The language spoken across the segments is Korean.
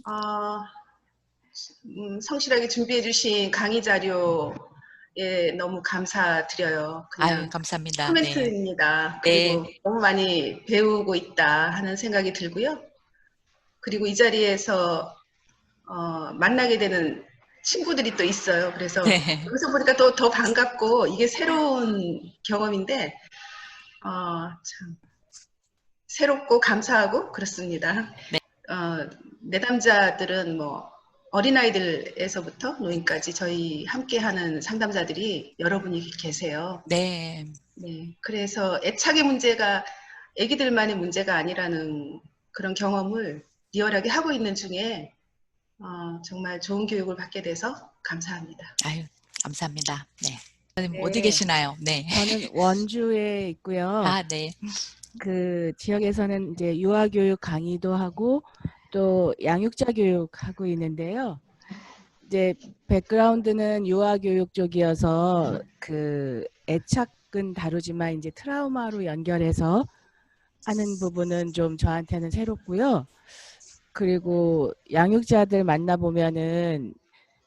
어, 성실하게 준비해 주신 강의 자료에 너무 감사드려요. 아유, 그냥 감사합니다. 네. 코멘트입니다. 네. 그리고 너무 많이 배우고 있다 하는 생각이 들고요. 그리고 이 자리에서 만나게 되는 친구들이 또 있어요. 그래서 네. 여기서 보니까 더 반갑고 이게 새로운 경험인데 참 새롭고 감사하고 그렇습니다. 네. 내담자들은 뭐 어린아이들에서부터 노인까지 저희 함께하는 상담자들이 여러분이 계세요. 네. 네, 그래서 애착의 문제가 애기들만의 문제가 아니라는 그런 경험을 리얼하게 하고 있는 중에 정말 좋은 교육을 받게 돼서 감사합니다. 아유, 감사합니다. 네. 선생님 어디 네, 계시나요? 네. 저는 원주에 있고요. 아, 네. 그 지역에서는 이제 유아교육 강의도 하고 또 양육자 교육 하고 있는데요. 이제 백그라운드는 유아교육 쪽이어서 그 애착은 다루지만 이제 트라우마로 연결해서 하는 부분은 좀 저한테는 새롭고요. 그리고 양육자들 만나보면은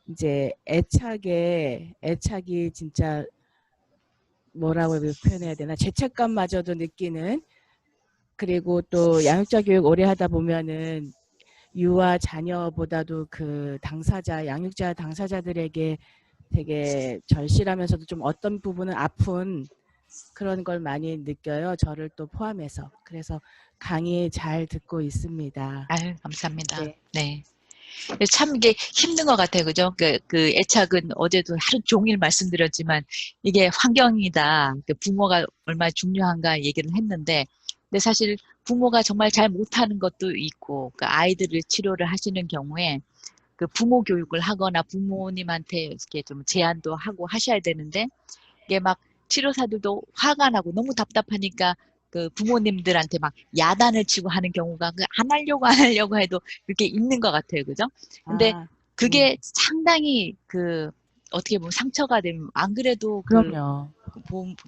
이제 애착이 진짜 뭐라고 표현해야 되나, 죄책감마저도 느끼는, 그리고 또 양육자 교육 오래 하다 보면은 유아 자녀보다도 그 당사자, 양육자 당사자들에게 되게 절실하면서도 좀 어떤 부분은 아픈 그런 걸 많이 느껴요. 저를 또 포함해서. 그래서 강의 잘 듣고 있습니다. 아유, 감사합니다. 네. 네. 참 이게 힘든 것 같아요. 그죠? 그 애착은 어제도 하루 종일 말씀드렸지만 이게 환경이다. 그 부모가 얼마나 중요한가 얘기를 했는데, 근데 사실 부모가 정말 잘 못하는 것도 있고, 그 아이들을 치료를 하시는 경우에 그 부모 교육을 하거나 부모님한테 이렇게 좀 제안도 하고 하셔야 되는데, 이게 막 치료사들도 화가 나고 너무 답답하니까 그 부모님들한테 막 야단을 치고 하는 경우가 안 하려고 해도 그렇게 있는 것 같아요. 그죠? 근데 아, 그게 상당히 그 어떻게 보면 상처가 되면 안 그래도 그럼요.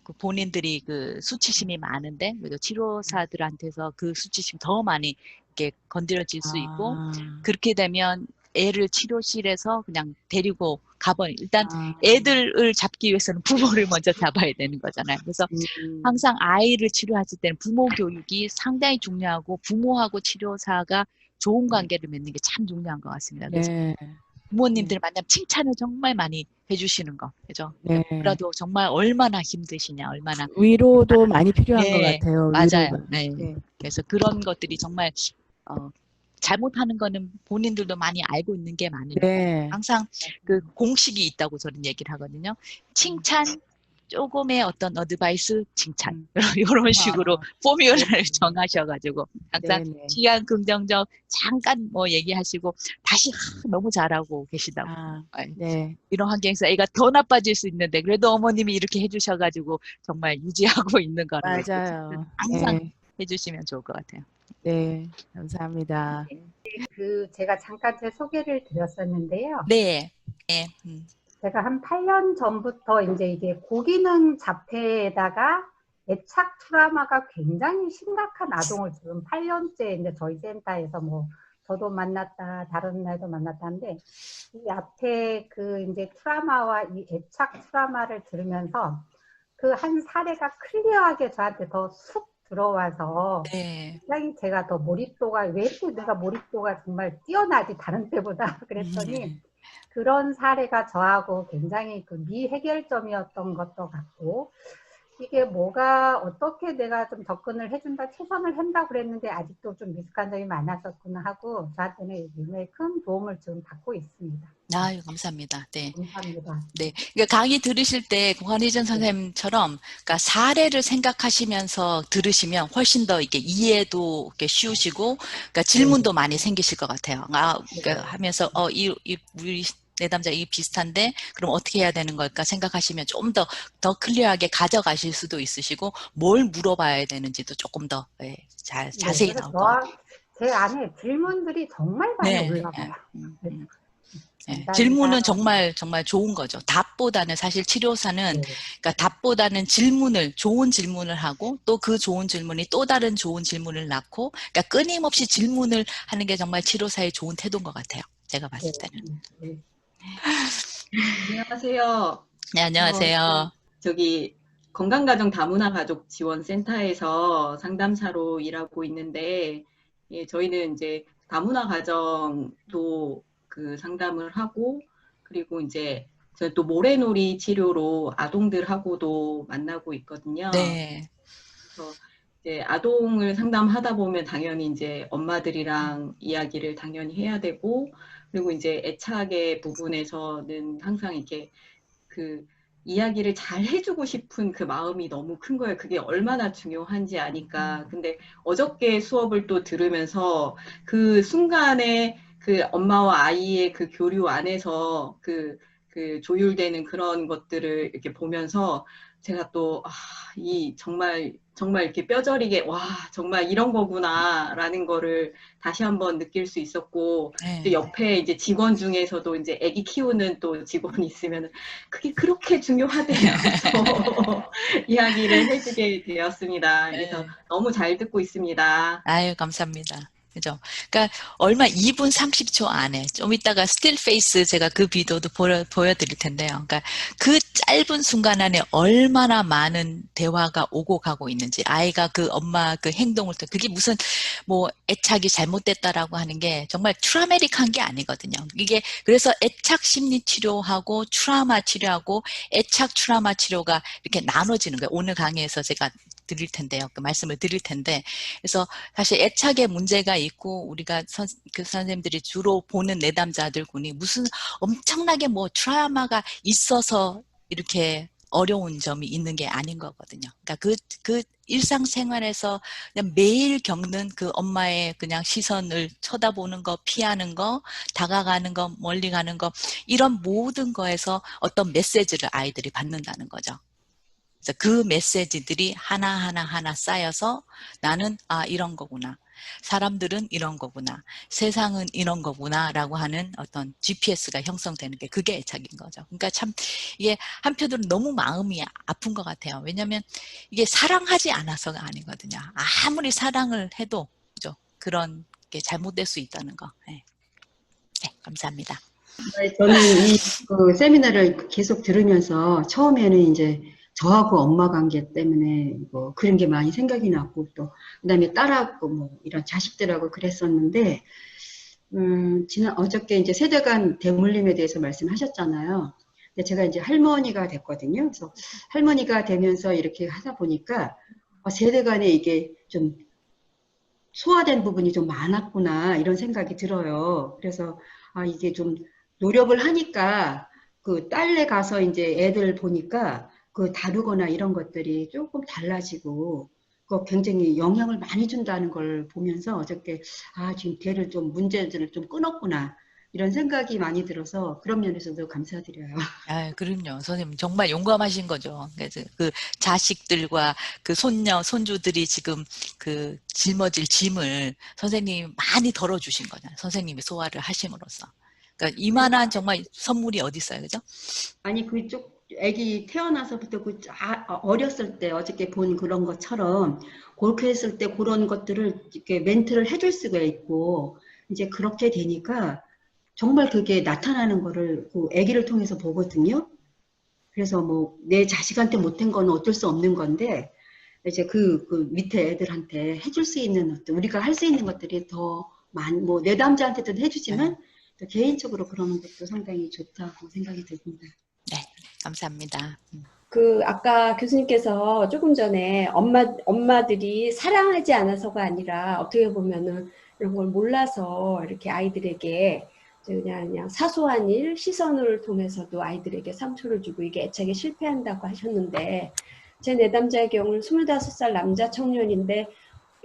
그 본인들이 그 수치심이 많은데 그래도 치료사들한테서 그 수치심 더 많이 이렇게 건드려질 수 있고 아, 그렇게 되면 애를 치료실에서 그냥 데리고 가버리 일단 아, 애들을 잡기 위해서는 부모를 먼저 잡아야 되는 거잖아요. 그래서 음, 항상 아이를 치료하실 때는 부모 교육이 상당히 중요하고 부모하고 치료사가 좋은 관계를 맺는 게 참 중요한 것 같습니다. 그래서 네, 네, 부모님들 만나면 칭찬을 정말 많이 해주시는 거, 그죠? 네. 그래도 정말 얼마나 힘드시냐, 얼마나. 위로도 많이 필요한 것 네, 같아요. 맞아요. 위로가. 네. 네, 그래서 그런 것들이 정말, 잘못하는 거는 본인들도 많이 알고 있는 게 많으니까. 네, 항상 그 공식이 있다고 저는 얘기를 하거든요. 칭찬, 조금의 어떤 어드바이스, 칭찬. 음, 이런 식으로 아, 네, 포뮬러를 정하셔가지고 항상 네, 네. 시간 긍정적 잠깐 뭐 얘기하시고 다시 너무 잘하고 계시다고. 아, 아이, 네, 이런 환경에서 애가 더 나빠질 수 있는데 그래도 어머님이 이렇게 해주셔가지고 정말 유지하고 있는 거라고 맞아요. 항상 네, 해주시면 좋을 것 같아요. 네, 감사합니다. 제가 잠깐 제 소개를 드렸었는데요. 네, 네, 제가 한 8년 전부터 이게 고기능 자폐에다가 애착 트라우마가 굉장히 심각한 아동을 지금 8년째 이제 저희 센터에서 뭐 저도 만났다, 다른 날도 만났다는데 이 앞에 그 이제 트라우마와 이 애착 트라우마를 들으면서 그 한 사례가 클리어하게 저한테 더 쑥 들어와서 네. 굉장히 제가 더 몰입도가 왜 이렇게 내가 몰입도가 정말 뛰어나지 다른 때보다 그랬더니 그런 사례가 저하고 굉장히 그 미해결점이었던 것도 같고 이게 뭐가 어떻게 내가 좀 접근을 해준다 최선을 한다고 그랬는데 아직도 좀 미숙한 점이 많았었구나 하고 저한테는 굉장히 큰 도움을 지금 받고 있습니다. 아유, 감사합니다. 네. 감사합니다. 네. 그러니까 강의 들으실 때 공한희전 선생님처럼 그러니까 사례를 생각하시면서 들으시면 훨씬 더 이게 이해도 이렇게 쉬우시고 그러니까 질문도 많이 생기실 것 같아요. 그러니까 하면서 우리 내담자 이 비슷한데 그럼 어떻게 해야 되는 걸까 생각하시면 좀 더 클리어하게 가져가실 수도 있으시고 뭘 물어봐야 되는지도 조금 더 자세히 그래서 나올 것 같아요. 제 안에 질문들이 정말 많이 네. 올라가요. 음, 네. 음. 예, 감사합니다. 질문은 정말 정말 좋은 거죠. 답보다는 사실 치료사는 네. 그러니까 답보다는 좋은 질문을 하고 또 그 좋은 질문이 또 다른 좋은 질문을 낳고 그러니까 끊임없이 질문을 하는 게 정말 치료사의 좋은 태도인 것 같아요. 제가 봤을 네. 때는. 네. 안녕하세요. 네, 안녕하세요. 저기 건강가정 다문화 가족 지원센터에서 상담사로 일하고 있는데, 예, 저희는 이제 다문화 가정도 그 상담을 하고, 그리고 이제 저는 또 모래놀이 치료로 아동들하고도 만나고 있거든요. 네. 그래서 이제 아동을 상담하다 보면 당연히 이제 엄마들이랑 이야기를 당연히 해야 되고, 그리고 이제 애착의 부분에서는 항상 이렇게 그 이야기를 잘 해주고 싶은 그 마음이 너무 큰 거예요. 그게 얼마나 중요한지 아니까. 근데 어저께 수업을 또 들으면서 그 순간에 그 엄마와 아이의 그 교류 안에서 그 조율되는 그런 것들을 이렇게 보면서 제가 또, 정말 이렇게 뼈저리게, 와, 정말 이런 거구나라는 거를 다시 한번 느낄 수 있었고, 네. 또 옆에 이제 직원 중에서도 이제 아기 키우는 또 직원이 있으면 그게 그렇게 중요하대요. 이야기를 해주게 되었습니다. 그래서 네. 너무 잘 듣고 있습니다. 아유, 감사합니다. 그죠? 그러니까 얼마 2분 30초 안에 좀 이따가 스틸 페이스 제가 그 비디오도 보여드릴 텐데요. 그러니까 그 짧은 순간 안에 얼마나 많은 대화가 오고 가고 있는지 아이가 그 엄마 그 행동을 또 그게 무슨 뭐 애착이 잘못됐다라고 하는 게 정말 트라우마틱한 게 아니거든요. 이게 그래서 애착 심리 치료하고 트라우마 치료하고 애착 트라우마 치료가 이렇게 나눠지는 거예요. 오늘 강의에서 제가 드릴 텐데요. 그 말씀을 드릴 텐데 그래서 사실 애착에 문제가 있고 우리가 그 선생님들이 주로 보는 내담자들군이 무슨 엄청나게 뭐 트라우마가 있어서 이렇게 어려운 점이 있는 게 아닌 거거든요. 그러니까 그 일상생활에서 그냥 매일 겪는 그 엄마의 그냥 시선을 쳐다보는 거, 피하는 거, 다가가는 거, 멀리 가는 거 이런 모든 거에서 어떤 메시지를 아이들이 받는다는 거죠. 그래서 그 메시지들이 하나 쌓여서 나는 이런 거구나. 사람들은 이런 거구나. 세상은 이런 거구나 라고 하는 어떤 GPS가 형성되는 게 그게 애착인 거죠. 그러니까 참 이게 한편으로는 너무 마음이 아픈 것 같아요. 왜냐하면 이게 사랑하지 않아서가 아니거든요. 아무리 사랑을 해도 그죠? 그런 게 잘못될 수 있다는 거. 네, 감사합니다. 저는 그 세미나를 계속 들으면서 처음에는 이제 저하고 엄마 관계 때문에 뭐 그런 게 많이 생각이 났고 또 그다음에 딸하고 뭐 이런 자식들하고 그랬었는데 어저께 이제 세대 간 대물림에 대해서 말씀하셨잖아요. 근데 제가 이제 할머니가 됐거든요. 그래서 할머니가 되면서 이렇게 하다 보니까 세대 간에 이게 좀 소화된 부분이 좀 많았구나 이런 생각이 들어요. 그래서 이게 좀 노력을 하니까 그 딸네 가서 이제 애들 보니까 그 다루거나 이런 것들이 조금 달라지고 그 굉장히 영향을 많이 준다는 걸 보면서 어저께 지금 걔를 좀 문제들을 좀 끊었구나 이런 생각이 많이 들어서 그런 면에서도 감사드려요. 그럼요. 선생님 정말 용감하신 거죠. 그래서 그 자식들과 그 손녀, 손주들이 지금 그 짊어질 짐을 선생님이 많이 덜어주신 거잖아요. 선생님이 소화를 하심으로써. 그러니까 이만한 정말 선물이 어디 있어요, 그죠? 아니 그쪽 애기 태어나서부터 어렸을 때 어저께 본 그런 것처럼 그렇게 했을 때 그런 것들을 이렇게 멘트를 해줄 수가 있고 이제 그렇게 되니까 정말 그게 나타나는 거를 그 아기를 통해서 보거든요. 그래서 뭐 내 자식한테 못한 건 어쩔 수 없는 건데 이제 그 밑에 애들한테 해줄 수 있는 어떤 우리가 할 수 있는 것들이 더 뭐 내담자한테도 해주지만 또 개인적으로 그러는 것도 상당히 좋다고 생각이 듭니다. 네, 감사합니다. 아까 교수님께서 조금 전에 엄마들이 사랑하지 않아서가 아니라 어떻게 보면은 이런 걸 몰라서 이렇게 아이들에게 그냥 사소한 일, 시선을 통해서도 아이들에게 상처를 주고 이게 애착에 실패한다고 하셨는데 제 내담자의 경우는 25살 남자 청년인데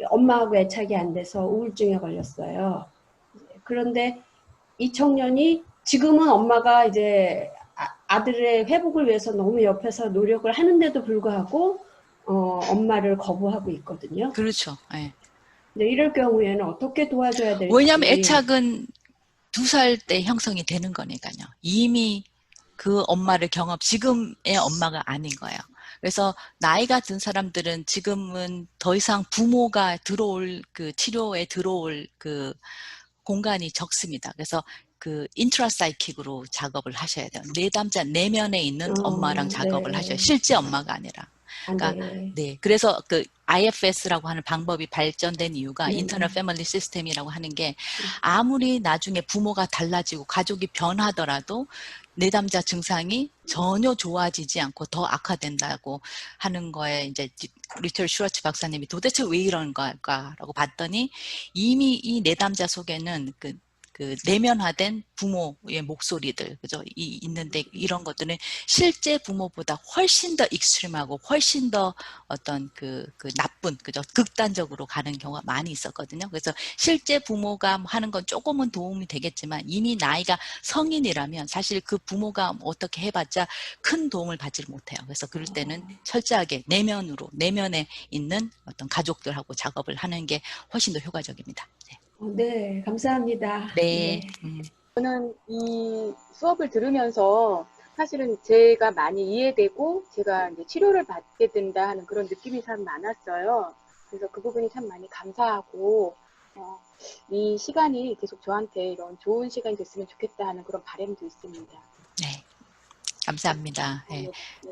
엄마하고 애착이 안 돼서 우울증에 걸렸어요. 그런데 이 청년이 지금은 엄마가 이제 아들의 회복을 위해서 너무 옆에서 노력을 하는데도 불구하고 엄마를 거부하고 있거든요. 그렇죠. 네. 근데 이럴 경우에는 어떻게 도와줘야 될지. 왜냐하면 애착은 2살 때 형성이 되는 거니까요. 이미 그 엄마를 지금의 엄마가 아닌 거예요. 그래서 나이가 든 사람들은 지금은 더 이상 부모가 치료에 들어올 그 공간이 적습니다. 그래서 그 인트라사이킥으로 작업을 하셔야 돼요. 내담자 내면에 있는 엄마랑 작업을 하셔요. 실제 엄마가 아니라. 그러니까 네. 그래서 그 IFS라고 하는 방법이 발전된 이유가 인터널 패밀리 시스템이라고 하는 게 아무리 나중에 부모가 달라지고 가족이 변하더라도 내담자 증상이 전혀 좋아지지 않고 더 악화된다고 하는 거에 이제 리처 슈워츠 박사님이 도대체 왜 이런 걸까라고 봤더니 이미 이 내담자 속에는 그 내면화된 부모의 목소리들, 그죠? 있는데 이런 것들은 실제 부모보다 훨씬 더 익스트림하고 훨씬 더 어떤 나쁜, 그죠? 극단적으로 가는 경우가 많이 있었거든요. 그래서 실제 부모가 하는 건 조금은 도움이 되겠지만 이미 나이가 성인이라면 사실 그 부모가 어떻게 해봤자 큰 도움을 받지를 못해요. 그래서 그럴 때는 철저하게 내면에 있는 어떤 가족들하고 작업을 하는 게 훨씬 더 효과적입니다. 네. 네, 감사합니다. 네. 저는 이 수업을 들으면서 사실은 제가 많이 이해되고 제가 이제 치료를 받게 된다 하는 그런 느낌이 참 많았어요. 그래서 그 부분이 참 많이 감사하고 이 시간이 계속 저한테 이런 좋은 시간이 됐으면 좋겠다 하는 그런 바람도 있습니다. 네. 감사합니다. 네.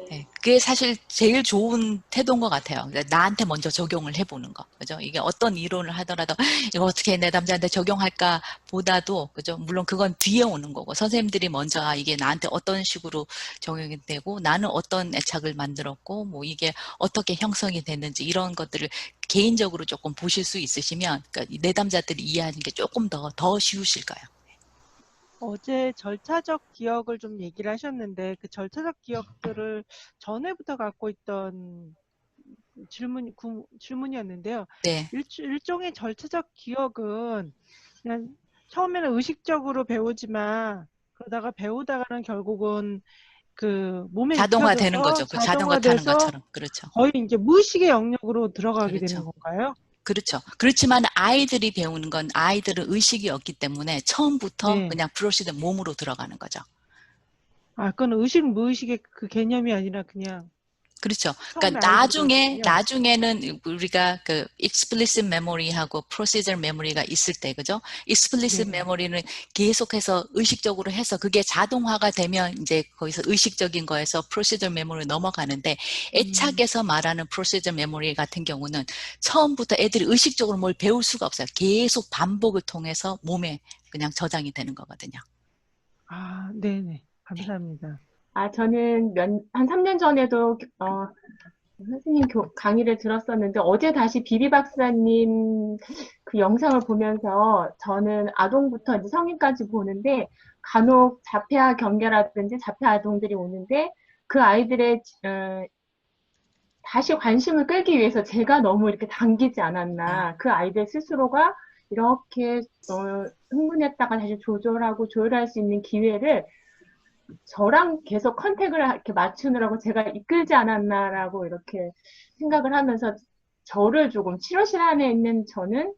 네. 그게 사실 제일 좋은 태도인 것 같아요. 나한테 먼저 적용을 해보는 거, 그죠? 이게 어떤 이론을 하더라도 이거 어떻게 내 남자한테 적용할까 보다도, 그죠? 물론 그건 뒤에 오는 거고 선생님들이 먼저 이게 나한테 어떤 식으로 적용이 되고 나는 어떤 애착을 만들었고 뭐 이게 어떻게 형성이 됐는지 이런 것들을 개인적으로 조금 보실 수 있으시면 그러니까 내담자들이 이해하는 게 조금 더 쉬우실 거예요. 어제 절차적 기억을 좀 얘기를 하셨는데 그 절차적 기억들을 전에부터 갖고 있던 질문이었는데요. 네. 일종의 절차적 기억은 그냥 처음에는 의식적으로 배우지만 그러다가 배우다가는 결국은 그 몸에 자동화되는 거죠. 그 자전거 타는 자동화돼서 것처럼. 그렇죠. 거의 이제 무의식의 영역으로 들어가게 그렇죠. 되는 건가요? 그렇죠. 그렇지만 아이들이 배우는 건 아이들은 의식이 없기 때문에 처음부터 네. 그냥 프로시드 몸으로 들어가는 거죠. 아, 그건 의식, 무의식의 그 개념이 아니라 그냥. 그렇죠. 처음에 그러니까 아이들이 나중에는 우리가 그 explicit memory하고 procedural memory가 있을 때, 그죠? explicit 네. memory는 계속해서 의식적으로 해서 그게 자동화가 되면 이제 거기서 의식적인 거에서 procedural memory 넘어가는데 애착에서 말하는 procedural memory 같은 경우는 처음부터 애들이 의식적으로 뭘 배울 수가 없어요. 계속 반복을 통해서 몸에 그냥 저장이 되는 거거든요. 아, 네네. 감사합니다. 저는 한 3년 전에도 선생님 강의를 들었었는데 어제 다시 비비 박사님 그 영상을 보면서 저는 아동부터 이제 성인까지 보는데 간혹 자폐아 경계라든지 자폐 아동들이 오는데 그 아이들의 다시 관심을 끌기 위해서 제가 너무 이렇게 당기지 않았나. 그 아이들 스스로가 이렇게 흥분했다가 다시 조절할 수 있는 기회를 저랑 계속 컨택을 이렇게 맞추느라고 제가 이끌지 않았나라고 이렇게 생각을 하면서 저를 조금 치료실 안에 있는 저는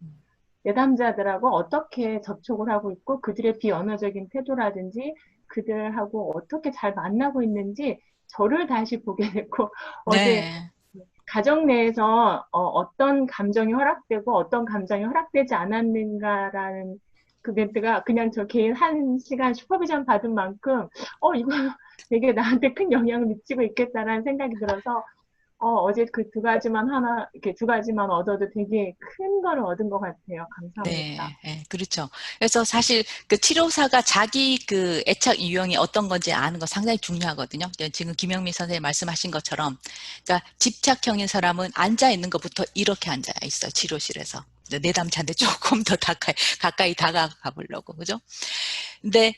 내담자들하고 어떻게 접촉을 하고 있고 그들의 비언어적인 태도라든지 그들하고 어떻게 잘 만나고 있는지 저를 다시 보게 됐고 어제 가정 내에서 어떤 감정이 허락되고 어떤 감정이 허락되지 않았는가라는 그 멘트가 그냥 저 개인 1시간 슈퍼비전 받은 만큼 이거 되게 나한테 큰 영향을 미치고 있겠다라는 생각이 들어서 어제 그 두 가지만 이렇게 두 가지만 얻어도 되게 큰 거를 얻은 것 같아요. 감사합니다. 네, 그렇죠. 그래서 사실 그 치료사가 자기 그 애착 유형이 어떤 건지 아는 거 상당히 중요하거든요. 지금 김영미 선생님 말씀하신 것처럼, 그러니까 집착형인 사람은 앉아 있는 것부터 이렇게 앉아 있어요. 치료실에서. 내담자한테 조금 더 가까이 다가가 보려고, 그죠? 근데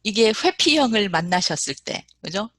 이게 회피형을 만나셨을 때, 그죠?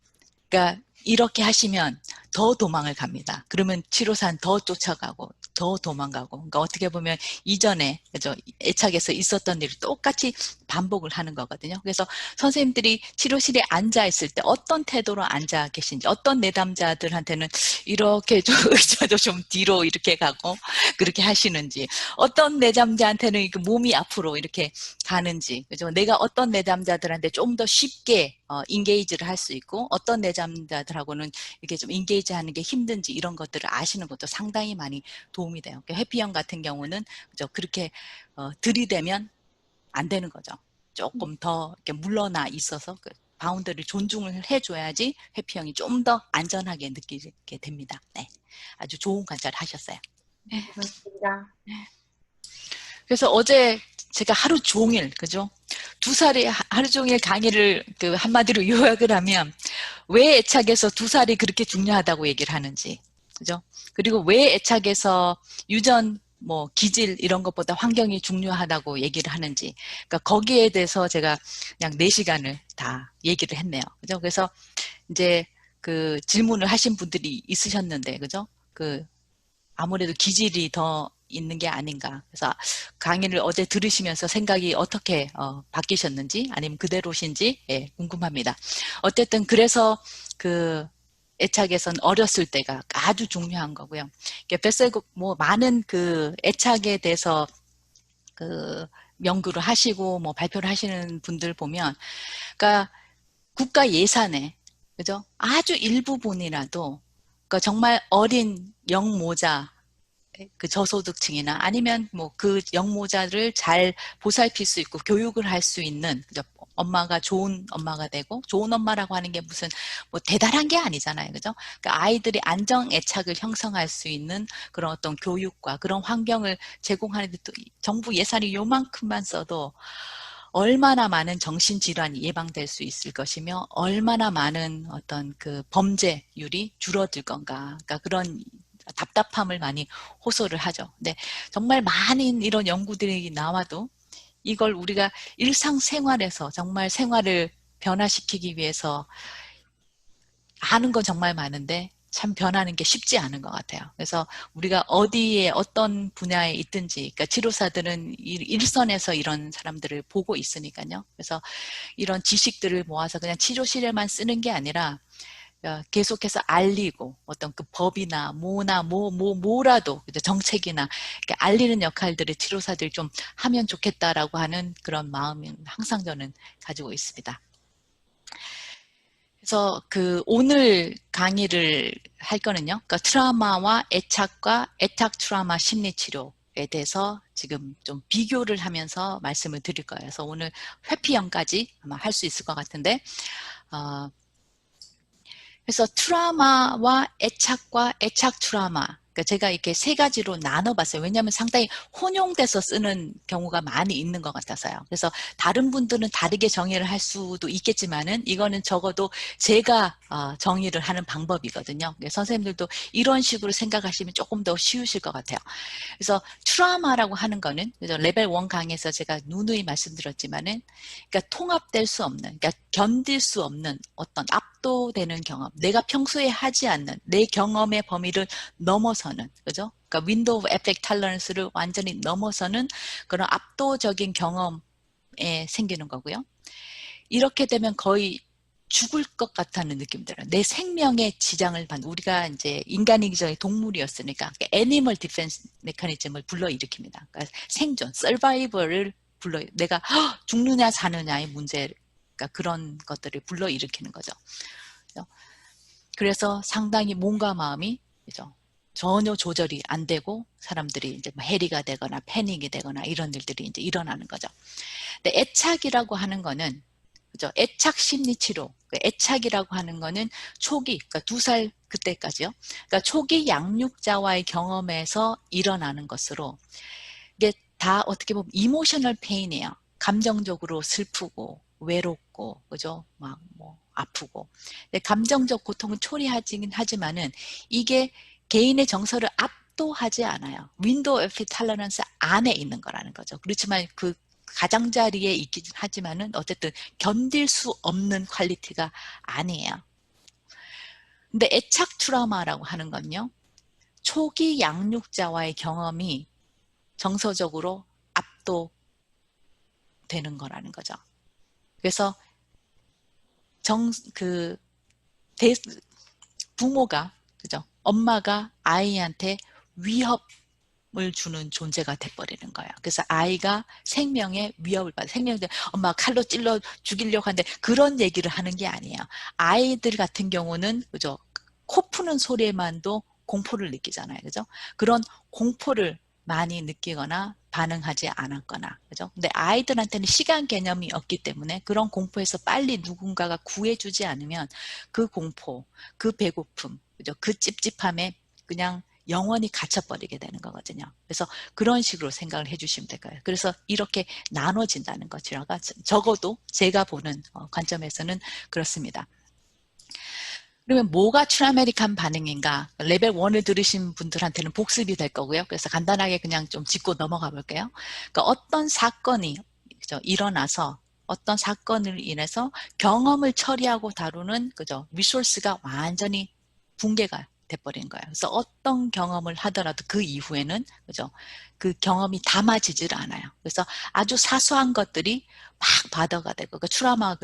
그러니까 이렇게 하시면 더 도망을 갑니다. 그러면 치료사는 더 쫓아가고 더 도망가고. 그러니까 어떻게 보면 이전에 그죠? 애착에서 있었던 일이 똑같이 반복을 하는 거거든요. 그래서 선생님들이 치료실에 앉아 있을 때 어떤 태도로 앉아 계신지, 어떤 내담자들한테는 이렇게 좀 의자도 좀 뒤로 이렇게 가고 그렇게 하시는지, 어떤 내담자한테는 몸이 앞으로 이렇게 가는지, 그죠? 내가 어떤 내담자들한테 좀 더 쉽게 인게이지를 할 수 있고, 어떤 내담자들하고는 이렇게 좀 인게이지하는 게 힘든지, 이런 것들을 아시는 것도 상당히 많이 도움이 돼요. 해피형 같은 경우는 그죠? 그렇게 들이대면 안 되는 거죠. 조금 더 이렇게 물러나 있어서 그 바운더를 존중을 해줘야지 회피형이 좀 더 안전하게 느끼게 됩니다. 네, 아주 좋은 관찰을 하셨어요. 맞습니다. 그래서 어제 제가 하루 종일, 그죠? 2살이 하루 종일 강의를 그 한마디로 요약을 하면 왜 애착에서 2살이 그렇게 중요하다고 얘기를 하는지, 그죠? 그리고 왜 애착에서 유전, 뭐 기질 이런 것보다 환경이 중요하다고 얘기를 하는지, 그러니까 거기에 대해서 제가 그냥 4시간을 다 얘기를 했네요. 그죠? 그래서 이제 그 질문을 하신 분들이 있으셨는데, 그죠? 그 아무래도 기질이 더 있는 게 아닌가. 그래서 강의를 어제 들으시면서 생각이 어떻게 바뀌셨는지, 아니면 그대로신지, 예, 궁금합니다. 어쨌든 그래서 그 애착에선 어렸을 때가 아주 중요한 거고요. 뭐 많은 그 애착에 대해서 그 연구를 하시고 뭐 발표를 하시는 분들 보면, 그러니까 국가 예산에, 그죠? 아주 일부분이라도, 그러니까 정말 어린 영모자, 그 저소득층이나 아니면 뭐 그 영모자를 잘 보살필 수 있고 교육을 할 수 있는, 그죠? 엄마가 좋은 엄마가 되고, 좋은 엄마라고 하는 게 무슨 뭐 대단한 게 아니잖아요. 그죠? 그러니까 아이들이 안정 애착을 형성할 수 있는 그런 어떤 교육과 그런 환경을 제공하는데 또 정부 예산이 요만큼만 써도 얼마나 많은 정신질환이 예방될 수 있을 것이며, 얼마나 많은 어떤 그 범죄율이 줄어들 건가. 그러니까 그런 답답함을 많이 호소를 하죠. 근데 정말 많은 이런 연구들이 나와도 이걸 우리가 일상생활에서 정말 생활을 변화시키기 위해서 하는 건 정말 많은데 참 변하는 게 쉽지 않은 것 같아요. 그래서 우리가 어디에 어떤 분야에 있든지, 그러니까 치료사들은 일선에서 이런 사람들을 보고 있으니까요. 그래서 이런 지식들을 모아서 그냥 치료실에만 쓰는 게 아니라 계속해서 알리고, 어떤 그 법이나 뭐라도 정책이나 이렇게 알리는 역할들을 치료사들이 좀 하면 좋겠다라고 하는 그런 마음은 항상 저는 가지고 있습니다. 그래서 그 오늘 강의를 할 거는요, 그러니까 트라우마와 애착과 애착 트라우마 심리치료에 대해서 지금 좀 비교를 하면서 말씀을 드릴 거예요. 그래서 오늘 회피형까지 아마 할 수 있을 것 같은데, 그래서 트라우마와 애착과 애착 트라우마, 그러니까 제가 이렇게 3가지로 나눠봤어요. 왜냐하면 상당히 혼용돼서 쓰는 경우가 많이 있는 것 같아서요. 그래서 다른 분들은 다르게 정의를 할 수도 있겠지만은 이거는 적어도 제가 정의를 하는 방법이거든요. 선생님들도 이런 식으로 생각하시면 조금 더 쉬우실 것 같아요. 그래서 트라우마라고 하는 거는, 그래서 레벨 1 강의에서 제가 누누이 말씀드렸지만은, 그러니까 통합될 수 없는, 그러니까 견딜 수 없는 어떤 압도되는 경험, 내가 평소에 하지 않는 내 경험의 범위를 넘어서는, 그죠? 그러니까 윈도우 오브 에펙트 탈러런스를 완전히 넘어서는 그런 압도적인 경험에 생기는 거고요. 이렇게 되면 거의 죽을 것 같다는 느낌이 들어요. 내 생명에 지장을 받는, 우리가 이제 인간이기 전에 동물이었으니까 애니멀 디펜스 메커니즘을 불러일으킵니다. 그러니까 생존, 서바이벌을 내가 죽느냐 사느냐의 문제, 그러니까 그런 것들을 불러일으키는 거죠. 그래서 상당히 몸과 마음이, 그죠? 전혀 조절이 안 되고 사람들이 이제 해리가 되거나 패닉이 되거나 이런 일들이 이제 일어나는 거죠. 근데 애착이라고 하는 거는, 그죠? 애착 심리 치료. 애착이라고 하는 거는 초기, 그러니까 2살 그때까지요. 그러니까 초기 양육자와의 경험에서 일어나는 것으로, 이게 다 어떻게 보면 이모셔널 페인이에요. 감정적으로 슬프고 외롭고, 그죠? 막 뭐 아프고. 근데 감정적 고통은 초래하긴 하지만은 이게 개인의 정서를 압도하지 않아요. 윈도우 오브 탈러런스 안에 있는 거라는 거죠. 그렇지만 그 가장자리에 있긴 하지만은 어쨌든 견딜 수 없는 퀄리티가 아니에요. 근데 애착 트라우마라고 하는 건요, 초기 양육자와의 경험이 정서적으로 압도되는 되는 거라는 거죠. 그래서 부모가, 그죠? 엄마가 아이한테 위협을 주는 존재가 돼버리는 거예요. 그래서 아이가 생명에 위협을 받아. 생명에 엄마가 칼로 찔러 죽이려고 하는데 그런 얘기를 하는 게 아니에요. 아이들 같은 경우는, 그죠? 코 푸는 소리에만도 공포를 느끼잖아요. 그죠? 그런 공포를 많이 느끼거나 반응하지 않았거나, 그죠? 근데 아이들한테는 시간 개념이 없기 때문에 그런 공포에서 빨리 누군가가 구해주지 않으면 그 공포, 그 배고픔, 그죠? 그 찝찝함에 그냥 영원히 갇혀버리게 되는 거거든요. 그래서 그런 식으로 생각을 해주시면 될 거예요. 그래서 이렇게 나눠진다는 것이라가 적어도 제가 보는 관점에서는 그렇습니다. 그러면 뭐가 트라우마틱한 반응인가? 레벨 1을 들으신 분들한테는 복습이 될 거고요. 그래서 간단하게 그냥 좀 짚고 넘어가 볼게요. 그러니까 어떤 사건이, 그죠? 일어나서 어떤 사건을 인해서 경험을 처리하고 다루는, 그죠? 리소스가 완전히 붕괴가 돼버린 거예요. 그래서 어떤 경험을 하더라도 그 이후에는, 그죠? 그 경험이 담아지질 않아요. 그래서 아주 사소한 것들이 막 바더가 되고, 그 트라우마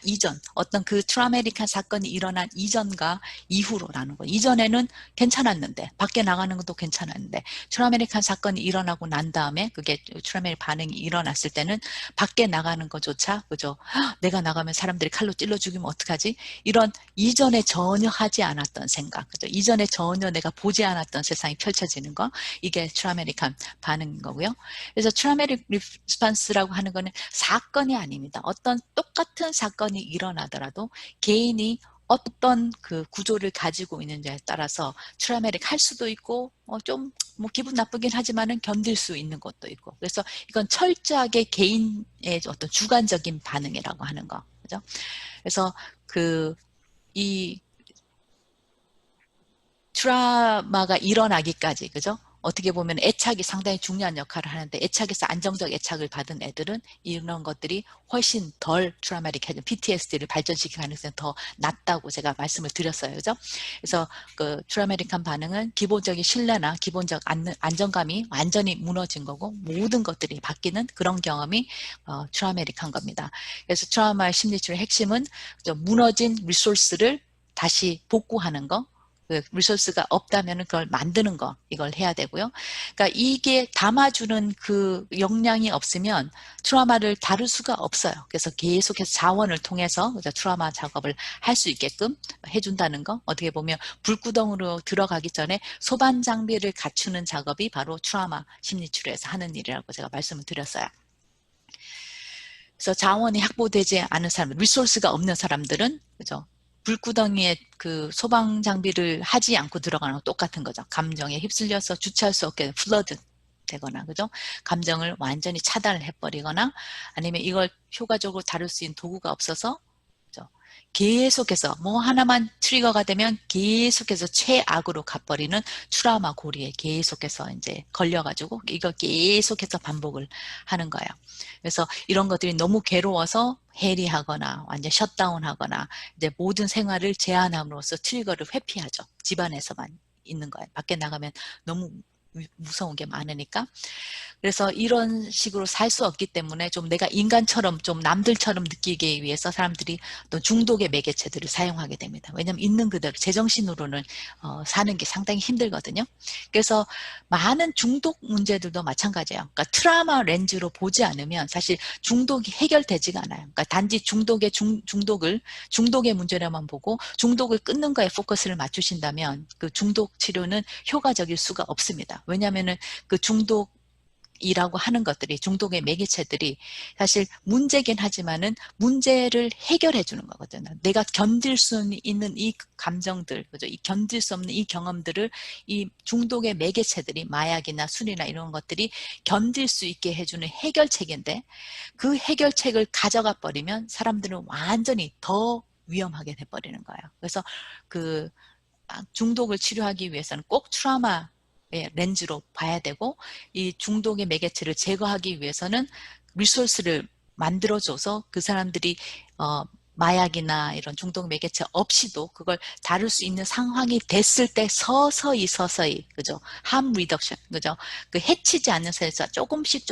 이전, 어떤 그 트라우마틱한 사건이 일어난 이전과 이후로라는 거예요. 이전에는 괜찮았는데, 밖에 나가는 것도 괜찮았는데, 트라우마틱한 사건이 일어나고 난 다음에 그게 트라우마틱 반응이 일어났을 때는 밖에 나가는 것조차, 그죠? 내가 나가면 사람들이 칼로 찔러 죽이면 어떡하지? 이런 이전에 전혀 하지 않았던 생각, 그죠? 이전에 전혀 내가 보지 않았던 세상이 펼쳐지는 거, 이게 트라우마틱한 반응인 거고요. 그래서 트라우마틱 리스폰스라고 하는 거는 사건이 아닙니다. 어떤 똑같은 사건이 일어나더라도 개인이 어떤 그 구조를 가지고 있는지에 따라서 트라우마틱 할 수도 있고 좀 뭐 기분 나쁘긴 하지만은 견딜 수 있는 것도 있고, 그래서 이건 철저하게 개인의 어떤 주관적인 반응이라고 하는 거, 그죠? 그래서 이 트라우마가 일어나기까지, 그죠? 어떻게 보면 애착이 상당히 중요한 역할을 하는데, 애착에서 안정적 애착을 받은 애들은 이런 것들이 훨씬 덜 트라우마틱해진 PTSD를 발전시킬 가능성이 더 낮다고 제가 말씀을 드렸어요. 그죠? 그래서 그 트라우마틱한 반응은 기본적인 신뢰나 기본적 안정감이 완전히 무너진 거고, 모든 것들이 바뀌는 그런 경험이 트라우마틱한 겁니다. 그래서 트라우마 심리치료의 핵심은 무너진 리소스를 다시 복구하는 거, 그 리소스가 없다면 그걸 만드는 거, 이걸 해야 되고요. 그러니까 이게 담아주는 그 역량이 없으면 트라우마를 다룰 수가 없어요. 그래서 계속해서 자원을 통해서 트라우마 작업을 할 수 있게끔 해준다는 거, 어떻게 보면 불구덩으로 들어가기 전에 소반 장비를 갖추는 작업이 바로 트라우마 심리치료에서 하는 일이라고 제가 말씀을 드렸어요. 그래서 자원이 확보되지 않은 사람, 리소스가 없는 사람들은, 그죠? 불구덩이에 그 소방 장비를 하지 않고 들어가는 거 똑같은 거죠. 감정에 휩쓸려서 주체할 수 없게 플러드 되거나, 그죠? 감정을 완전히 차단을 해버리거나, 아니면 이걸 효과적으로 다룰 수 있는 도구가 없어서, 그죠? 계속해서 뭐 하나만 트리거가 되면 계속해서 최악으로 가버리는 트라우마 고리에 계속해서 이제 걸려가지고 이거 계속해서 반복을 하는 거예요. 그래서 이런 것들이 너무 괴로워서 해리하거나 완전 셧다운하거나 이제 모든 생활을 제한함으로써 트리거를 회피하죠. 집안에서만 있는 거예요. 밖에 나가면 너무 무서운 게 많으니까. 그래서 이런 식으로 살 수 없기 때문에 좀 내가 인간처럼 좀 남들처럼 느끼기 위해서 사람들이 또 중독의 매개체들을 사용하게 됩니다. 왜냐하면 있는 그대로 제정신으로는 사는 게 상당히 힘들거든요. 그래서 많은 중독 문제들도 마찬가지예요. 그러니까 트라우마 렌즈로 보지 않으면 사실 중독이 해결되지가 않아요. 그러니까 단지 중독의 문제로만 보고 중독을 끊는 거에 포커스를 맞추신다면 그 중독 치료는 효과적일 수가 없습니다. 왜냐하면은 그 중독이라고 하는 것들이, 중독의 매개체들이 사실 문제긴 하지만은 문제를 해결해 주는 거거든요. 내가 견딜 수 있는 이 감정들, 그죠? 이 견딜 수 없는 이 경험들을 이 중독의 매개체들이, 마약이나 술이나 이런 것들이 견딜 수 있게 해주는 해결책인데, 그 해결책을 가져가 버리면 사람들은 완전히 더 위험하게 돼버리는 거예요. 그래서 그 중독을 치료하기 위해서는 꼭 트라우마 렌즈로 봐야 되고, 이 중독의 매개체를 제거하기 위해서는 리소스를 만들어줘서 그 사람들이 마약이나 이런 중독 매개체 없이도 그걸 다룰 수 있는 상황이 됐을 때 서서히, 그죠? 함 리덕션, 그죠? 그 해치지 않는 선에서 조금씩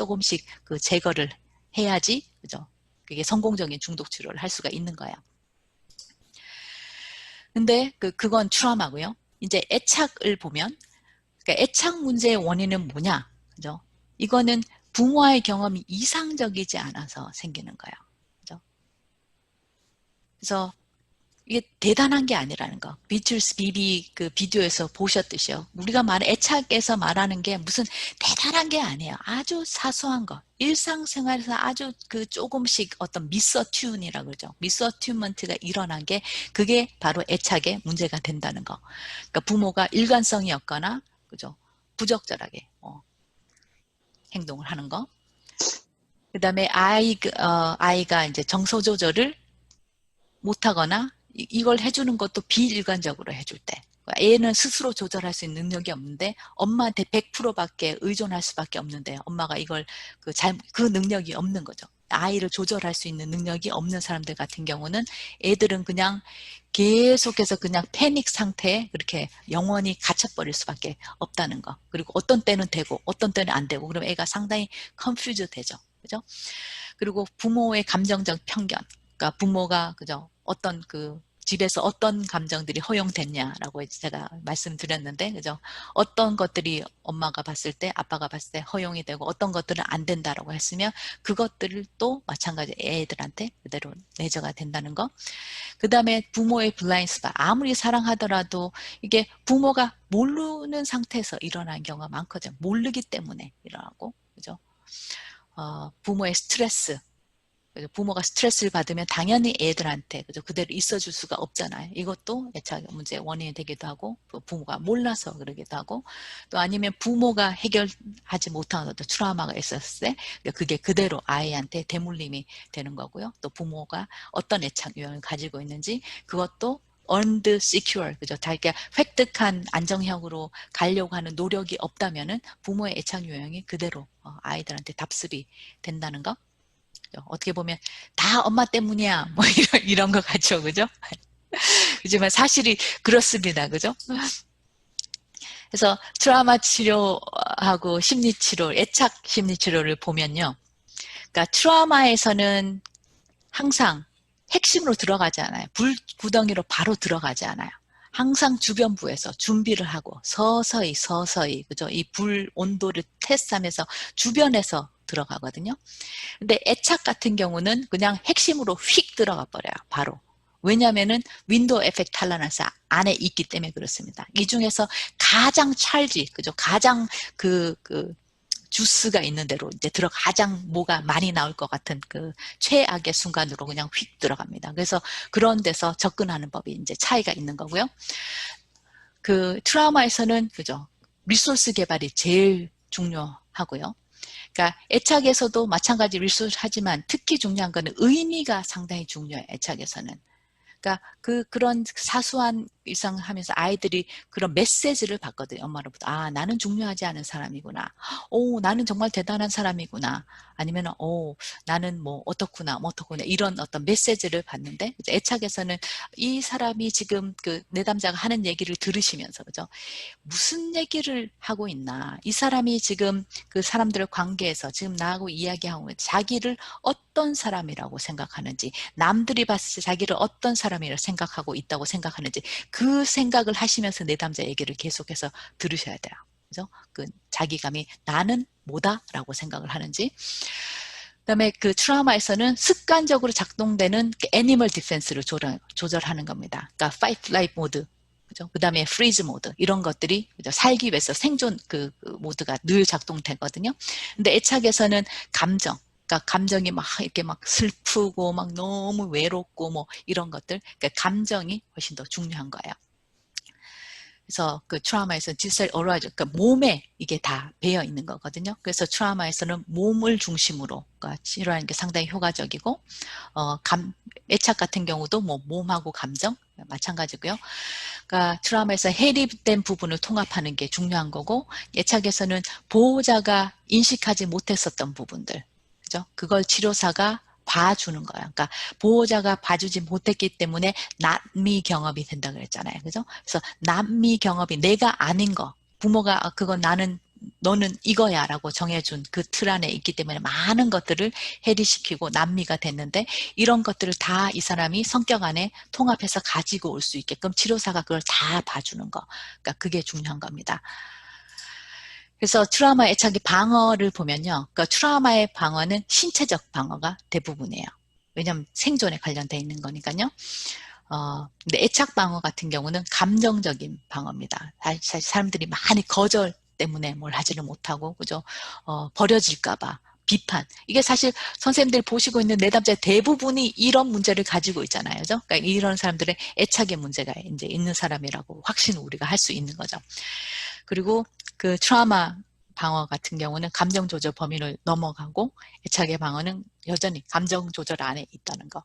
그 제거를 해야지, 그죠? 그게 성공적인 중독 치료를 할 수가 있는 거예요. 근데 그건 트라우마고요. 이제 애착을 보면, 그러니까 애착 문제의 원인은 뭐냐, 그죠? 이거는 부모와의 경험이 이상적이지 않아서 생기는 거예요. 그죠? 그래서 이게 대단한 게 아니라는 거. 비틀스 비비 그 비디오에서 보셨듯이요. 우리가 애착에서 말하는 게 무슨 대단한 게 아니에요. 아주 사소한 거. 일상생활에서 아주 조금씩 어떤 미스어튠이라고 그러죠. 미스어튠먼트가 일어난 게 그게 바로 애착의 문제가 된다는 거. 그러니까 부모가 일관성이 없거나, 그죠? 부적절하게 행동을 하는 거. 그 다음에 아이가 이제 정서 조절을 못하거나 이걸 해주는 것도 비일관적으로 해줄 때, 애는 스스로 조절할 수 있는 능력이 없는데 엄마한테 100%밖에 의존할 수밖에 없는데 엄마가 이걸 그 능력이 없는 거죠. 아이를 조절할 수 있는 능력이 없는 사람들 같은 경우는 애들은 그냥 계속해서 그냥 패닉 상태에 그렇게 영원히 갇혀버릴 수밖에 없다는 거. 그리고 어떤 때는 되고 어떤 때는 안 되고, 그럼 애가 상당히 컨퓨즈 되죠. 그죠? 그리고 부모의 감정적 편견. 그러니까 부모가, 그죠? 어떤 집에서 어떤 감정들이 허용됐냐라고 제가 말씀드렸는데, 그죠? 어떤 것들이 엄마가 봤을 때, 아빠가 봤을 때 허용이 되고 어떤 것들은 안 된다라고 했으면 그것들을 또 마찬가지 애들한테 그대로 내재가 된다는 거. 그 다음에 부모의 블라인드 스팟. 아무리 사랑하더라도 이게 부모가 모르는 상태에서 일어나는 경우가 많거든요. 모르기 때문에 일어나고, 그죠? 부모의 스트레스. 부모가 스트레스를 받으면 당연히 애들한테 그대로 있어줄 수가 없잖아요. 이것도 애착 문제의 원인이 되기도 하고, 부모가 몰라서 그러기도 하고, 또 아니면 부모가 해결하지 못한 어떤 트라우마가 있었을 때 그게 그대로 아이한테 대물림이 되는 거고요. 또 부모가 어떤 애착 유형을 가지고 있는지 그것도 earned secure, 그죠? 자기가 획득한 안정형으로 가려고 하는 노력이 없다면은 부모의 애착 유형이 그대로 아이들한테 답습이 된다는 거. 어떻게 보면 다 엄마 때문이야 뭐 이런 거 같죠, 그죠? 하지만 사실이 그렇습니다, 그죠? 그래서 트라우마 치료하고 심리치료, 애착 심리치료를 보면요, 그러니까 트라우마에서는 항상 핵심으로 들어가지 않아요. 불구덩이로 바로 들어가지 않아요. 항상 주변부에서 준비를 하고 서서히 그죠? 이 불 온도를 테스트하면서 주변에서 들어가거든요. 근데 애착 같은 경우는 그냥 핵심으로 휙 들어가 버려요, 바로. 왜냐면은 윈도우 에펙트 탈러런스 안에 있기 때문에 그렇습니다. 이 중에서 가장 찰지, 그죠? 가장 주스가 있는 대로 이제 가장 뭐가 많이 나올 것 같은 최악의 순간으로 그냥 휙 들어갑니다. 그래서 그런 데서 접근하는 법이 이제 차이가 있는 거고요. 트라우마에서는, 그죠? 리소스 개발이 제일 중요하고요. 그러니까 애착에서도 마찬가지 리소스 하지만 특히 중요한 거는 의미가 상당히 중요해요, 애착에서는. 그러니까 그런 사소한 일상 하면서 아이들이 그런 메시지를 받거든요, 엄마로부터. 아, 나는 중요하지 않은 사람이구나. 오, 나는 정말 대단한 사람이구나. 아니면 나는 뭐 어떻구나 이런 어떤 메시지를 받는데, 애착에서는 이 사람이 지금 내담자가 하는 얘기를 들으시면서, 그죠? 무슨 얘기를 하고 있나, 이 사람이 지금 그 사람들의 관계에서 지금 나하고 이야기하고 자기를 어떤 사람이라고 생각하는지, 남들이 봤을 때 자기를 어떤 사람이라고 생각하고 있다고 생각하는지 그 생각을 하시면서 내담자 얘기를 계속해서 들으셔야 돼요. 그죠? 자기감이 나는 뭐다라고 생각을 하는지. 그다음에 트라우마에서는 습관적으로 작동되는 애니멀 디펜스를 조절하는 겁니다. 그러니까 fight flight 모드, 그죠? 그다음에 freeze 모드, 이런 것들이, 그죠? 살기 위해서 생존 모드가 늘 작동되거든요. 근데 애착에서는 감정, 그러니까 감정이 이렇게 슬프고 너무 외롭고 이런 것들, 그러니까 감정이 훨씬 더 중요한 거예요. 그래서 트라우마에서 디지털 어라이즈, 그러니까 몸에 이게 다 배어 있는 거거든요. 그래서 트라우마에서는 몸을 중심으로 치료하는 게 상당히 효과적이고, 애착 같은 경우도 몸하고 감정 마찬가지고요. 그러니까 트라우마에서 해립된 부분을 통합하는 게 중요한 거고, 애착에서는 보호자가 인식하지 못했었던 부분들, 그죠? 그걸 치료사가 봐주는 거야. 그러니까 보호자가 봐주지 못했기 때문에 남미 경험이 된다 그랬잖아요. 그죠? 그래서 남미 경험이 내가 아닌 거, 부모가 그건 나는 너는 이거야 라고 정해준 그 틀 안에 있기 때문에 많은 것들을 해리시키고 남미가 됐는데, 이런 것들을 다 이 사람이 성격 안에 통합해서 가지고 올 수 있게끔 치료사가 그걸 다 봐주는 거. 그러니까 그게 중요한 겁니다. 그래서 트라우마 애착의 방어를 보면요. 그러니까 트라우마의 방어는 신체적 방어가 대부분이에요. 왜냐하면 생존에 관련되어 있는 거니까요. 근데 애착 방어 같은 경우는 감정적인 방어입니다. 사실 사람들이 많이 거절 때문에 뭘 하지를 못하고, 그죠? 버려질까봐, 비판. 이게 사실 선생님들 보시고 있는 내담자 대부분이 이런 문제를 가지고 있잖아요. 그죠? 그러니까 이런 사람들의 애착의 문제가 이제 있는 사람이라고 확신 우리가 할 수 있는 거죠. 그리고 그 트라우마 방어 같은 경우는 감정 조절 범위를 넘어가고, 애착의 방어는 여전히 감정 조절 안에 있다는 거.